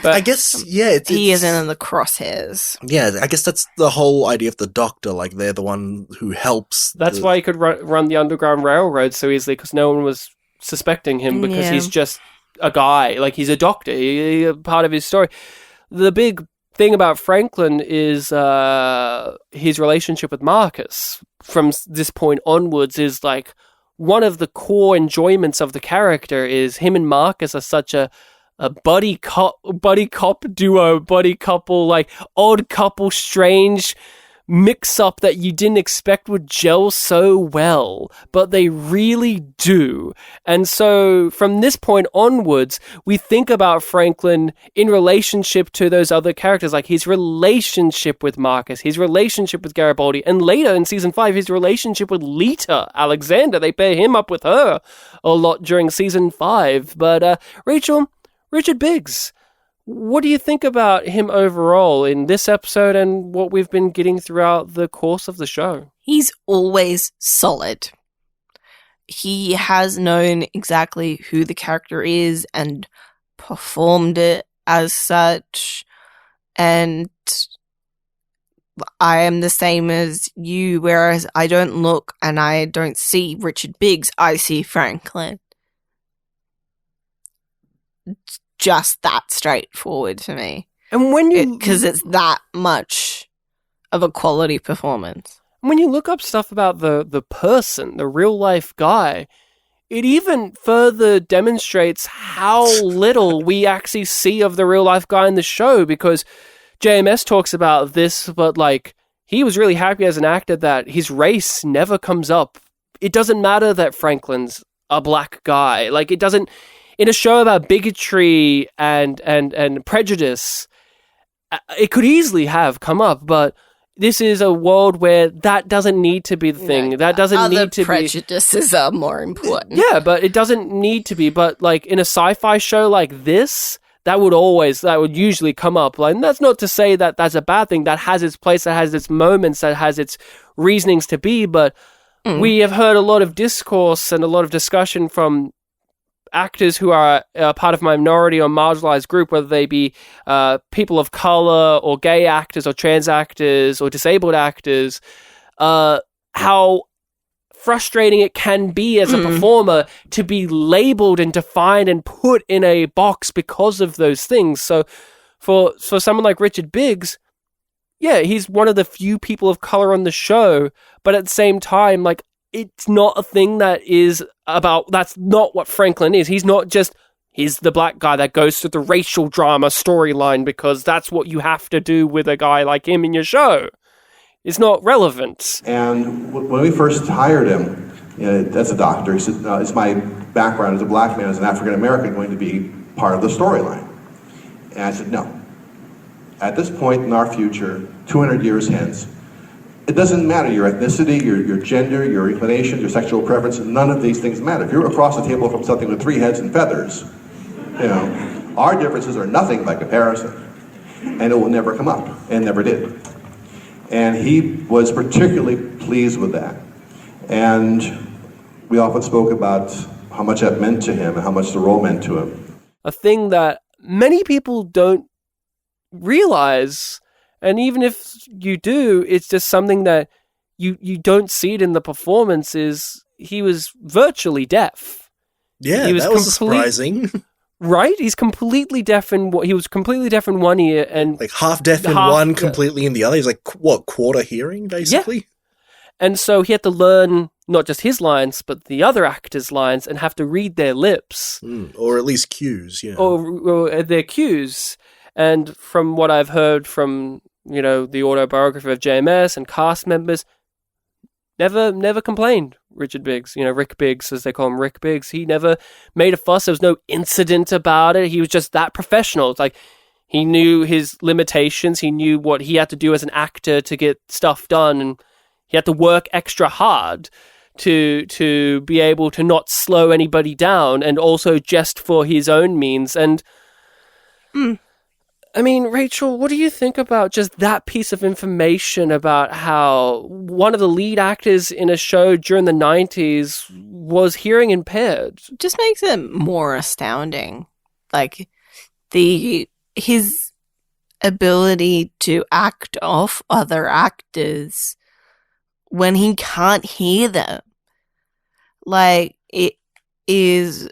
But I guess, yeah. He isn't in the crosshairs. Yeah, I guess that's the whole idea of the doctor. Like, they're the one who helps. That's why he could run the Underground Railroad so easily, because no one was suspecting him, because he's just a guy. Like, he's a doctor. He's part of his story. The big thing about Franklin is his relationship with Marcus. From this point onwards, is like one of the core enjoyments of the character is him and Marcus are such a buddy cop duo, buddy couple, like odd couple, strange mix-up that you didn't expect would gel so well, but they really do. And so from this point onwards, we think about Franklin in relationship to those other characters, like his relationship with Marcus, his relationship with Garibaldi, and later in season 5, his relationship with Lita Alexander. They pair him up with her a lot during season 5. But Rachel, Richard Biggs, what do you think about him overall in this episode and what we've been getting throughout the course of the show? He's always solid. He has known exactly who the character is and performed it as such. And I am the same as you, whereas I don't look and I don't see Richard Biggs, I see Franklin. Just that straightforward to me. And when you... Because it's that much of a quality performance. When you look up stuff about the person, the real life guy, it even further demonstrates how little we actually see of the real life guy in the show, because JMS talks about this, but like, he was really happy as an actor that his race never comes up. It doesn't matter that Franklin's a black guy. Like, it doesn't, in a show about bigotry and prejudice, it could easily have come up, but this is a world where that doesn't need to be the thing. That doesn't need to be. Prejudices are more important. Yeah, but it doesn't need to be. But like in a sci-fi show like this, that would usually come up. Like, and that's not to say that that's a bad thing. That has its place, that has its moments, that has its reasonings to be. But we have heard a lot of discourse and a lot of discussion from actors who are part of minority or marginalized group, whether they be people of color or gay actors or trans actors or disabled actors, how frustrating it can be as a performer to be labeled and defined and put in a box because of those things. So for someone like Richard Biggs, yeah, he's one of the few people of color on the show, but at the same time, like, it's not a thing that is about, that's not what Franklin is. He's not just, he's the black guy that goes through the racial drama storyline because that's what you have to do with a guy like him in your show. It's not relevant. And when we first hired him as a doctor, he said, is my background as a black man, as an African American, going to be part of the storyline? And I said, no. At this point in our future, 200 years hence, it doesn't matter your ethnicity, your gender, your inclination, your sexual preference, none of these things matter. If you're across the table from something with 3 heads and feathers, our differences are nothing by comparison. And it will never come up, and never did. And he was particularly pleased with that. And we often spoke about how much that meant to him and how much the role meant to him. A thing that many people don't realize, and even if you do, it's just something that you don't see it in the performance, is he was virtually deaf. Yeah, that was surprising. Right? He was completely deaf in one ear and like half deaf in one, completely in the other. He's like, what, quarter hearing, basically? Yeah. And so he had to learn not just his lines, but the other actors' lines and have to read their lips. Or at least cues, yeah. Or their cues. And from what I've heard from, the autobiography of JMS and cast members, never complained, Richard Biggs. Rick Biggs, as they call him, Rick Biggs. He never made a fuss. There was no incident about it. He was just that professional. It's like, he knew his limitations. He knew what he had to do as an actor to get stuff done, and he had to work extra hard to be able to not slow anybody down, and also just for his own means. And I mean, Rachel, what do you think about just that piece of information about how one of the lead actors in a show during the 90s was hearing impaired? Just makes it more astounding. Like, his ability to act off other actors when he can't hear them. Like, it is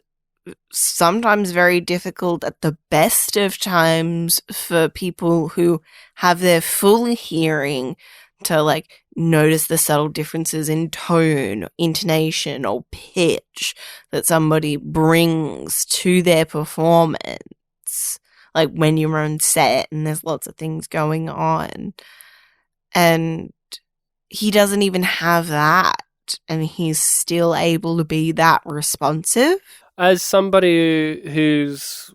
sometimes very difficult at the best of times for people who have their full hearing to like notice the subtle differences in tone, intonation, or pitch that somebody brings to their performance. Like when you're on set and there's lots of things going on. And he doesn't even have that. And he's still able to be that responsive. As somebody who's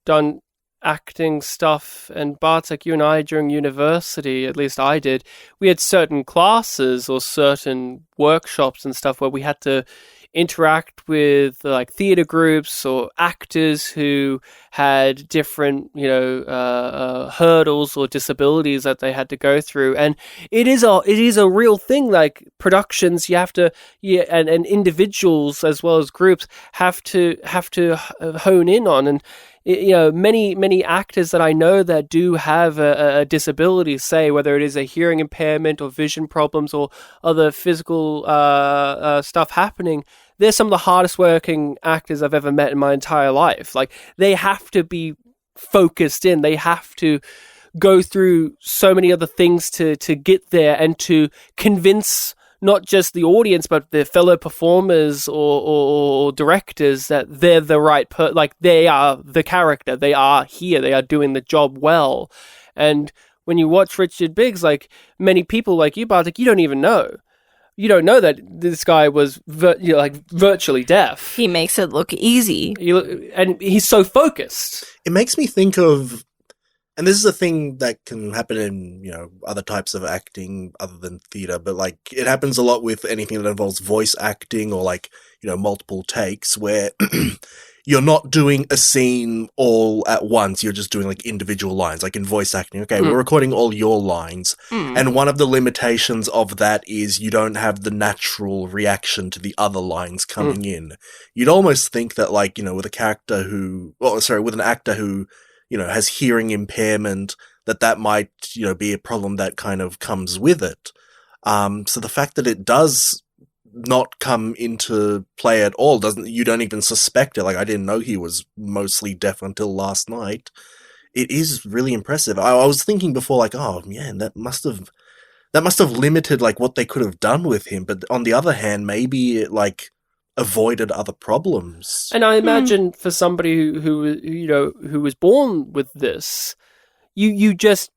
done acting stuff, and Bartek, you and I during university, at least I did, we had certain classes or certain workshops and stuff where we had to interact with like theater groups or actors who had different, hurdles or disabilities that they had to go through. And it is a real thing. Like productions, you have to, and individuals as well as groups have to hone in on. And many actors that I know that do have a disability, say whether it is a hearing impairment or vision problems or other physical stuff happening, they're some of the hardest working actors I've ever met in my entire life. Like, they have to be focused in. They have to go through so many other things to get there and to convince not just the audience, but the fellow performers or directors that they're the right like they are the character, they are here, they are doing the job well. And when you watch Richard Biggs, like many people like you, Bartek, you don't even know. You don't know that this guy was virtually deaf. He makes it look easy. And he's so focused. It makes me think of, and this is a thing that can happen in, other types of acting other than theater, but like it happens a lot with anything that involves voice acting or like, multiple takes where you're not doing a scene all at once. You're just doing like individual lines, like in voice acting. Okay, we're recording all your lines. And one of the limitations of that is you don't have the natural reaction to the other lines coming in. You'd almost think that like, with an actor who, has hearing impairment, that might, be a problem that kind of comes with it. So the fact that it does not come into play at all, you don't even suspect it. Like, I didn't know he was mostly deaf until last night. It is really impressive. I was thinking before, like, oh man, that must have limited like what they could have done with him. But on the other hand, maybe it like avoided other problems. And I imagine for somebody who was born with this, you just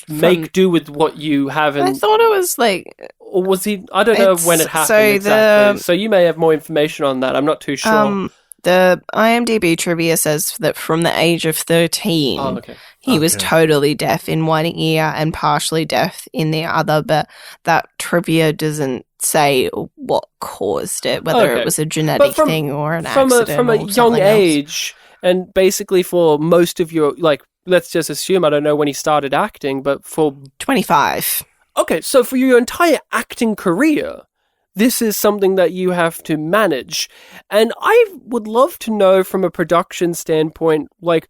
make do with what you have. And I thought it was like, or was he? I don't know when it happened exactly. So you may have more information on that. I'm not too sure. The IMDb trivia says that from the age of 13, he was totally deaf in one ear and partially deaf in the other, but that trivia doesn't say what caused it, whether it was a genetic thing or an accident. From a young age, and basically for most of your, like, let's just assume, I don't know when he started acting, but for 25. Okay, so for your entire acting career, this is something that you have to manage. And I would love to know from a production standpoint, like,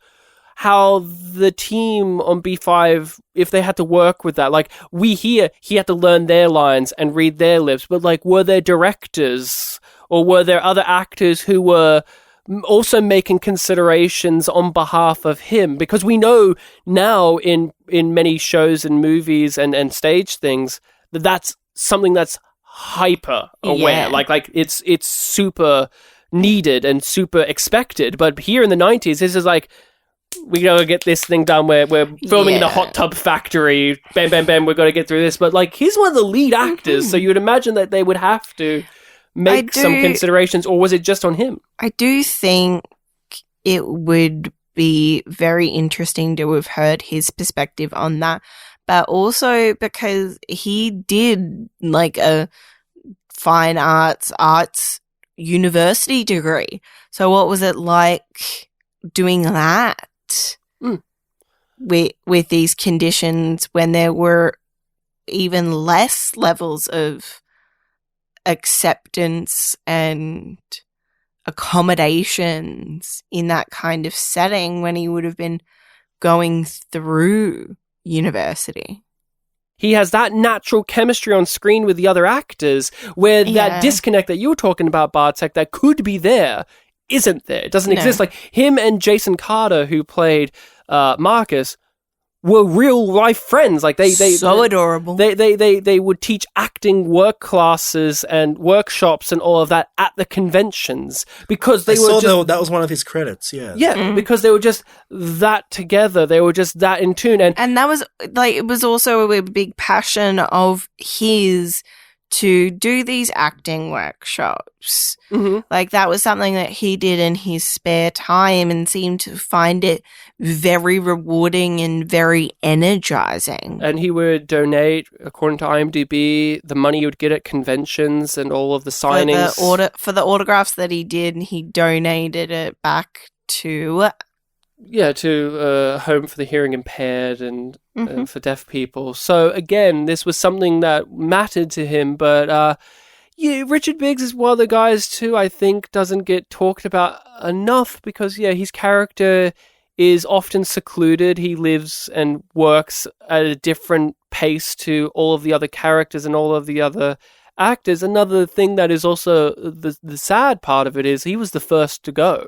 how the team on B5, if they had to work with that. Like, we hear he had to learn their lines and read their lips, but, like, were there directors or were there other actors who were also making considerations on behalf of him? Because we know now in many shows and movies and stage things that's something that's hyper aware. Like it's super needed and super expected. But here in the 90s, this is like, we gotta get this thing done. We're filming in a hot tub factory. Bam, bam, bam. We're gonna get through this. But like, he's one of the lead actors, so you would imagine that they would have to make some considerations, or was it just on him? I do think it would be very interesting to have heard his perspective on that, but also because he did like a fine arts university degree. So what was it like doing that with these conditions when there were even less levels of acceptance and accommodations in that kind of setting when he would have been going through university? He has that natural chemistry on screen with the other actors where that disconnect that you were talking about, Bartek, that could be there, isn't there. It doesn't exist. Like, him and Jason Carter, who played Marcus, were real life friends. Like, they adorable. They would teach acting work classes and workshops and all of that at the conventions because they that was one of his credits. Because they were just that together. They were just that in tune, and that was like, it was also a big passion of his to do these acting workshops. Like, that was something that he did in his spare time and seemed to find it very rewarding and very energizing. And he would donate, according to IMDb, the money he would get at conventions and all of the signings. For the autographs that he did, he donated it back to Home for the Hearing Impaired and for deaf people. So again, this was something that mattered to him. But Richard Biggs is one of the guys too, I think, doesn't get talked about enough because his character is often secluded. He lives and works at a different pace to all of the other characters and all of the other actors. Another thing that is also the sad part of it is he was the first to go.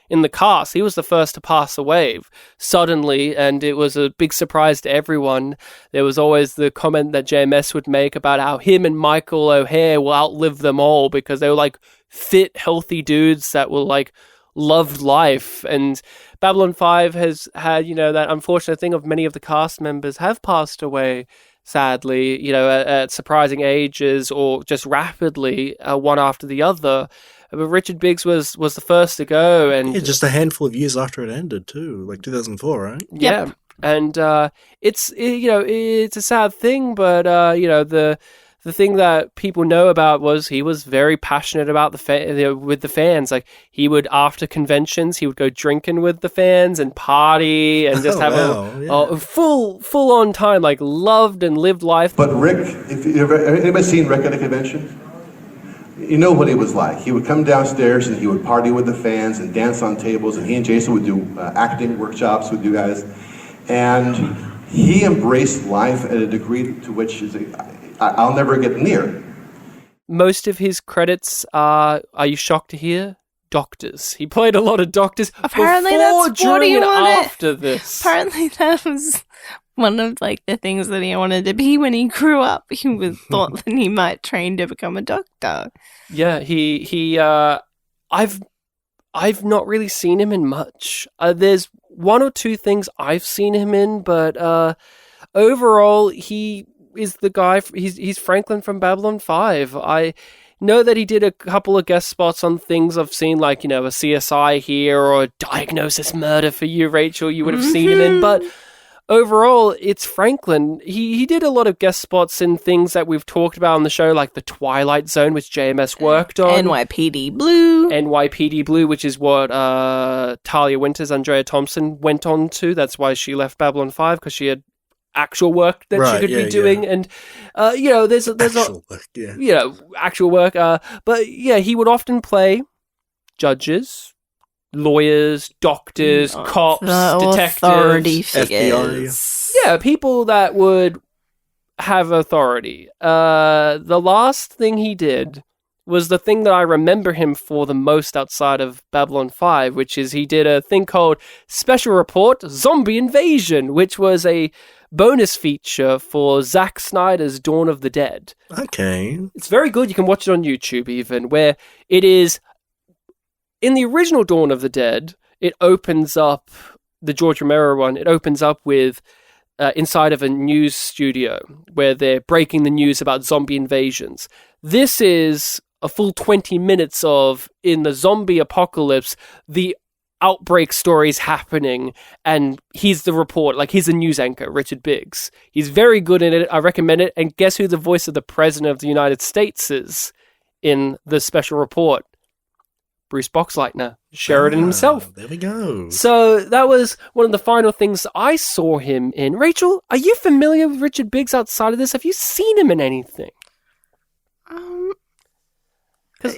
in the cast. He was the first to pass away suddenly, and it was a big surprise to everyone. There was always the comment that JMS would make about how him and Michael O'Hare will outlive them all because they were like fit, healthy dudes that were like loved life. And Babylon 5 has had, that unfortunate thing of many of the cast members have passed away, sadly, at surprising ages or just rapidly, one after the other. But Richard Biggs was the first to go, and just a handful of years after it ended too, like 2004, right? Yeah, Yep. and it's a sad thing, but the thing that people know about was he was very passionate about with the fans. Like he would, after conventions, he would go drinking with the fans and party and just have a full on time. Like loved and lived life. But Rick, if anybody seen Rick at a convention? You know what he was like. He would come downstairs and he would party with the fans and dance on tables, and he and Jason would do acting workshops with you guys. And he embraced life at a degree to which I'll never get near. Most of his credits are you shocked to hear? Doctors. He played a lot of doctors Apparently before, that's what during, he and wanted. after this. Apparently that was one of like the things that he wanted to be when he grew up. He was thought that he might train to become a doctor. Yeah, he I've not really seen him in much. There's one or two things I've seen him in, but overall he is the guy. He's Franklin from Babylon 5. I know that he did a couple of guest spots on things I've seen, like, a CSI here or a Diagnosis Murder for You, Rachel. You would have seen him in, but overall, it's Franklin. He did a lot of guest spots in things that we've talked about on the show, like The Twilight Zone, which JMS worked on. NYPD Blue, which is what Talia Winters, Andrea Thompson went on to. That's why she left Babylon 5, because she had actual work that she could be doing. And, there's actual work, actual work. But, yeah, he would often play judges, lawyers, doctors, cops, detectives, authority figures. Yeah, people that would have authority. The last thing he did was the thing that I remember him for the most outside of Babylon 5, which is he did a thing called Special Report Zombie Invasion, which was a bonus feature for Zack Snyder's Dawn of the Dead. Okay. It's very good. You can watch it on YouTube even, where it is... In the original Dawn of the Dead, it opens up, the George Romero one, it opens up with inside of a news studio where they're breaking the news about zombie invasions. This is a full 20 minutes of, in the zombie apocalypse, the outbreak stories happening, and he's the report, like he's a news anchor, Richard Biggs. He's very good in it. I recommend it. And guess who the voice of the President of the United States is in the Special Report? Bruce Boxleitner, Sheridan himself. There we go. So that was one of the final things I saw him in. Rachel, are you familiar with Richard Biggs outside of this? Have you seen him in anything?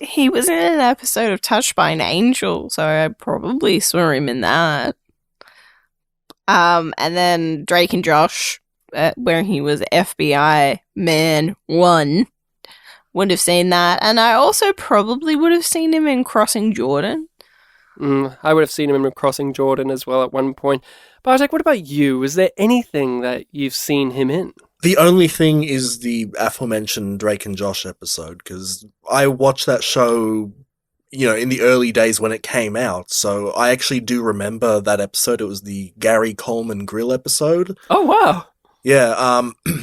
He was in an episode of Touched by an Angel, so I probably saw him in that. And then Drake and Josh, where he was FBI Man 1. Would have seen that, and I also probably would have seen him in Crossing Jordan. I would have seen him in Crossing Jordan as well at one point. Bartek, what about you? Is there anything that you've seen him in? The only thing is the aforementioned Drake and Josh episode, because I watched that show, in the early days when it came out, so I actually do remember that episode. It was the Gary Coleman Grill episode. Oh, wow. Yeah,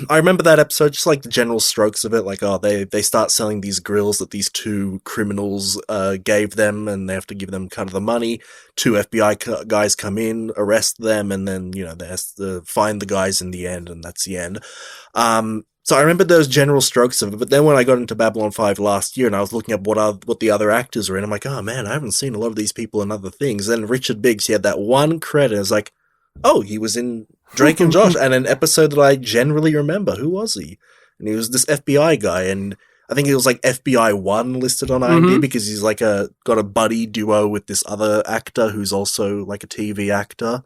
I remember that episode, just like the general strokes of it, like, they start selling these grills that these two criminals gave them, and they have to give them kind of the money. Two FBI guys come in, arrest them, and then, they have to find the guys in the end, and that's the end. So I remember those general strokes of it, but then when I got into Babylon 5 last year and I was looking at what the other actors were in, I'm like, oh man, I haven't seen a lot of these people in other things. Then Richard Biggs, he had that one credit, I was like, oh, he was in Drake and Josh, and an episode that I generally remember. Who was he? And he was this FBI guy, and I think it was like FBI 1 listed on IMDb because he's like got a buddy duo with this other actor who's also like a TV actor.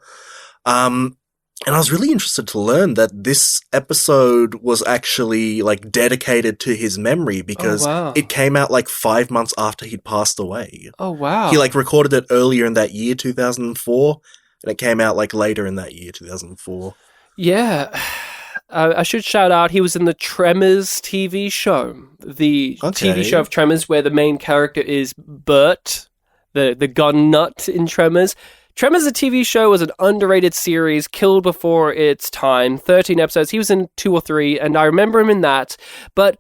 And I was really interested to learn that this episode was actually like dedicated to his memory because it came out like 5 months after he'd passed away. Oh, wow. He like recorded it earlier in that year, 2004, and it came out like later in that year, 2004. Yeah. I should shout out, he was in the Tremors TV show. The TV show of Tremors where the main character is Bert, the gun nut in Tremors. Tremors, the TV show, was an underrated series, killed before its time, 13 episodes. He was in 2 or 3, and I remember him in that. But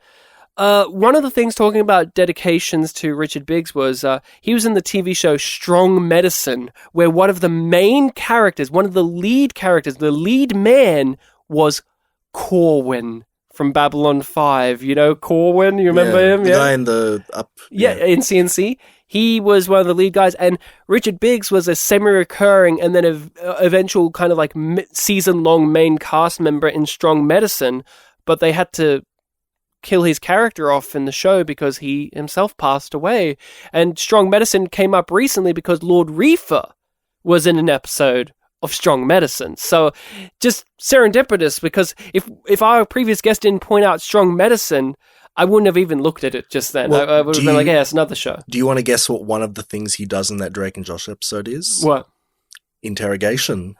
one of the things talking about dedications to Richard Biggs was he was in the TV show Strong Medicine, where one of the main characters, one of the lead characters, the lead man was Corwin from Babylon 5. You know Corwin? You remember him? The guy in the up... Yeah, in CNC. He was one of the lead guys, and Richard Biggs was a semi-recurring and then eventual kind of like season-long main cast member in Strong Medicine, but they had to kill his character off in the show because he himself passed away. And Strong Medicine came up recently because Lord Reefer was in an episode of Strong Medicine. So just serendipitous, because if our previous guest didn't point out Strong Medicine, I wouldn't have even looked at it just then. Well, I would have been like, yeah, it's another show. Do you want to guess what one of the things he does in that Drake and Josh episode is? What? Interrogation.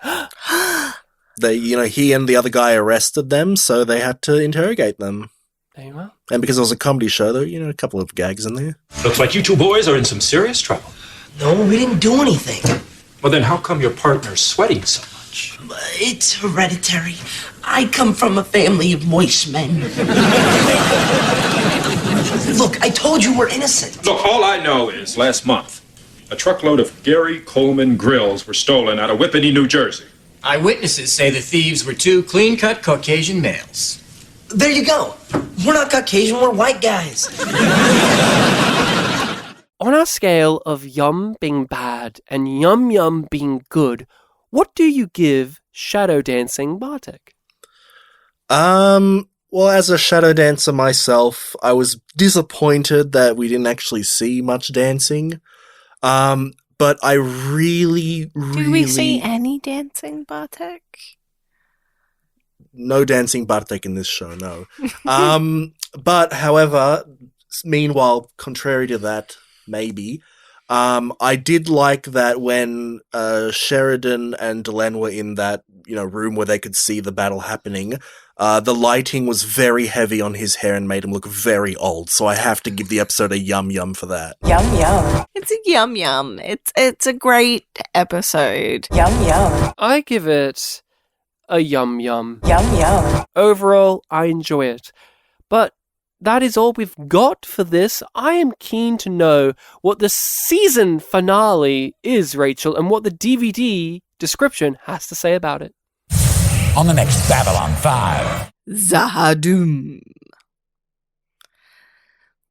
He and the other guy arrested them, so they had to interrogate them. There you go. And because it was a comedy show, there were, a couple of gags in there. Looks like you two boys are in some serious trouble. No, we didn't do anything. Well, then how come your partner's sweating so much? It's hereditary. I come from a family of moist men. Look, I told you we're innocent. Look, all I know is last month, a truckload of Gary Coleman grills were stolen out of Whippany, New Jersey. Eyewitnesses say the thieves were 2 clean-cut Caucasian males. There you go. We're not Caucasian, we're white guys. On our scale of Yum being bad and Yum Yum being good, what do you give shadow dancing, Bartek? Well, as a shadow dancer myself, I was disappointed that we didn't actually see much dancing. But I really... Did we see any dancing, Bartek? No dancing Bartek in this show, no. But, however, meanwhile, contrary to that, maybe, I did like that when Sheridan and Delenn were in that, room where they could see the battle happening, the lighting was very heavy on his hair and made him look very old, so I have to give the episode a yum yum for that. Yum yum. It's a yum yum. It's a great episode. Yum yum. I give it a yum yum. Yum yum. Overall, I enjoy it. But that is all we've got for this. I am keen to know what the season finale is, Rachel, and what the DVD description has to say about it. On the next Babylon 5. Zahadum.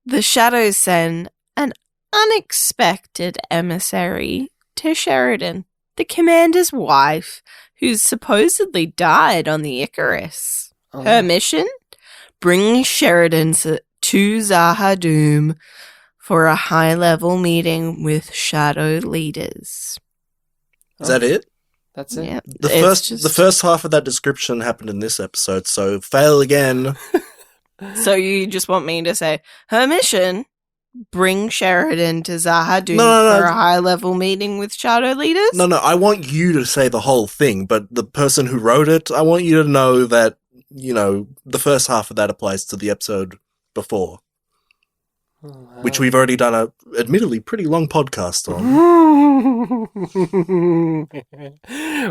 The shadows send an unexpected emissary to Sheridan, the commander's wife, who's supposedly died on the Icarus. Oh. Her mission? Bring Sheridan to Zahadum for a high-level meeting with shadow leaders. Is that it? That's it? Yeah, The first half of that description happened in this episode, so fail again. So you just want me to say, her mission? Bring Sheridan to Zahadum for a high-level meeting with shadow leaders? No, I want you to say the whole thing, but the person who wrote it, I want you to know that, the first half of that applies to the episode before. Which we've already done a, admittedly, pretty long podcast on.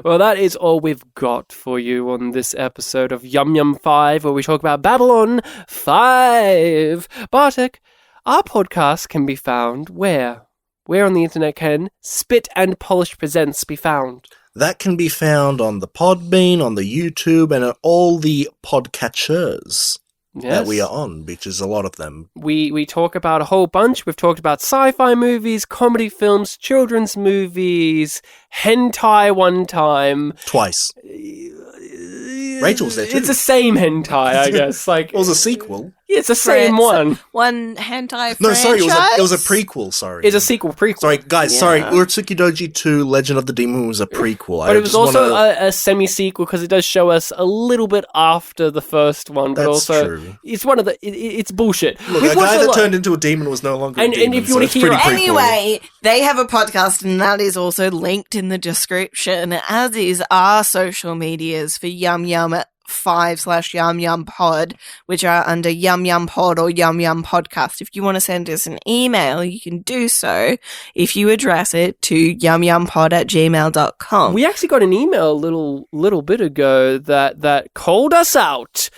Well, that is all we've got for you on this episode of Yum Yum 5, where we talk about Babylon 5. Bartek, our podcast can be found where? Where on the internet can Spit and Polish Presents be found? That can be found on the Podbean, on the YouTube, and on all the podcatchers that we are on, which is a lot of them. We talk about a whole bunch. We've talked about sci-fi movies, comedy films, children's movies, hentai one time. Twice. Rachel's there too. It's the same hentai, I guess. Like it was a sequel. It's the same one. One hentai No, franchise? sorry, it was a prequel, sorry. It's a prequel. Sorry, guys, sorry. Urotsuki Doji 2 Legend of the Demon was a prequel. But it was also a semi-sequel because it does show us a little bit after the first one. But That's also, true. It's one of the... it's bullshit. Look, a guy that turned into a demon was no longer a demon. And if you want to hear... Anyway, they have a podcast and that is also linked in the description, as is our social medias for YumYum5/YumYumPod, which are under YumYumPod or YumYumPodcast. If you want to send us an email, you can do so if you address it to yumyumpod@gmail.com. We actually got an email a little bit ago that called us out.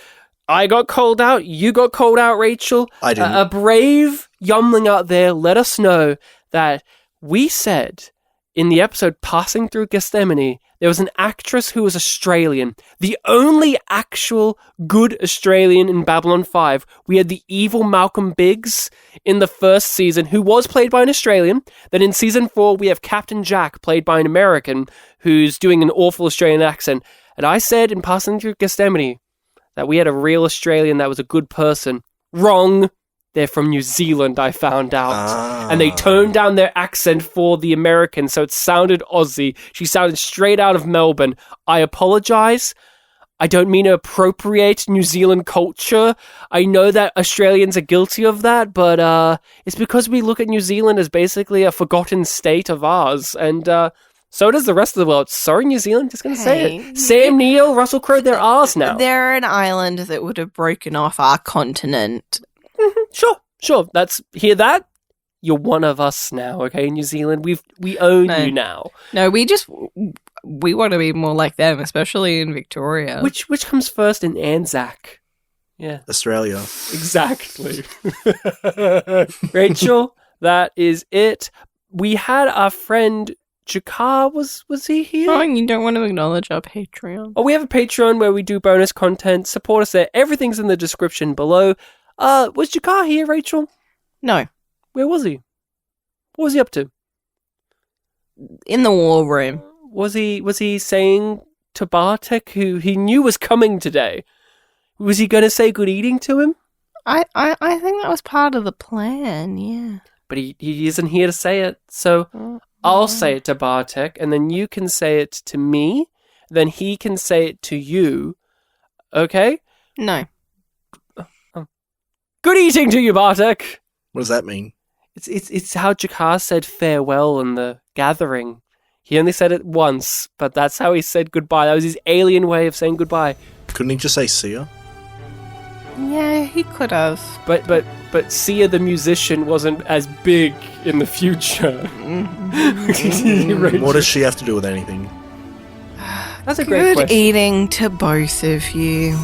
I got called out. You got called out, Rachel. I didn't. A brave youngling out there let us know that we said in the episode Passing Through Gethsemane, there was an actress who was Australian. The only actual good Australian in Babylon 5. We had the evil Malcolm Biggs in the first season, who was played by an Australian. Then in season 4, we have Captain Jack, played by an American, who's doing an awful Australian accent. And I said in Passing Through Gethsemane that we had a real Australian that was a good person. Wrong. They're from New Zealand, I found out. And they toned down their accent for the American, so it sounded Aussie. She sounded straight out of Melbourne. I apologize. I don't mean to appropriate New Zealand culture. I know that Australians are guilty of that, but it's because we look at New Zealand as basically a forgotten state of ours. And so does the rest of the world. Sorry, New Zealand, just going to say it. Sam Neill, Russell Crowe, they're ours now. They're an island that would have broken off our continent. Sure. Hear that? You're one of us now, okay, New Zealand? We own you now. No, we want to be more like them, especially in Victoria. Which comes first in Anzac? Yeah. Australia. Exactly. Rachel, that is it. We had our friend Jakar, was he here? Oh, you don't want to acknowledge our Patreon. Oh, we have a Patreon where we do bonus content. Support us there. Everything's in the description below. Was Jakar here, Rachel? No. Where was he? What was he up to? In the war room. Was he saying to Bartek, who he knew was coming today? Was he going to say good eating to him? I think that was part of the plan, yeah. But he isn't here to say it, so I'll say it to Bartek, and then you can say it to me, then he can say it to you, okay? No. Good eating to you, Bartek! What does that mean? It's how Jakar said farewell in the gathering. He only said it once, but that's how he said goodbye. That was his alien way of saying goodbye. Couldn't he just say see ya? Yeah, he could have. But Sia the musician wasn't as big in the future. What does she have to do with anything? That's a great question. Good eating to both of you.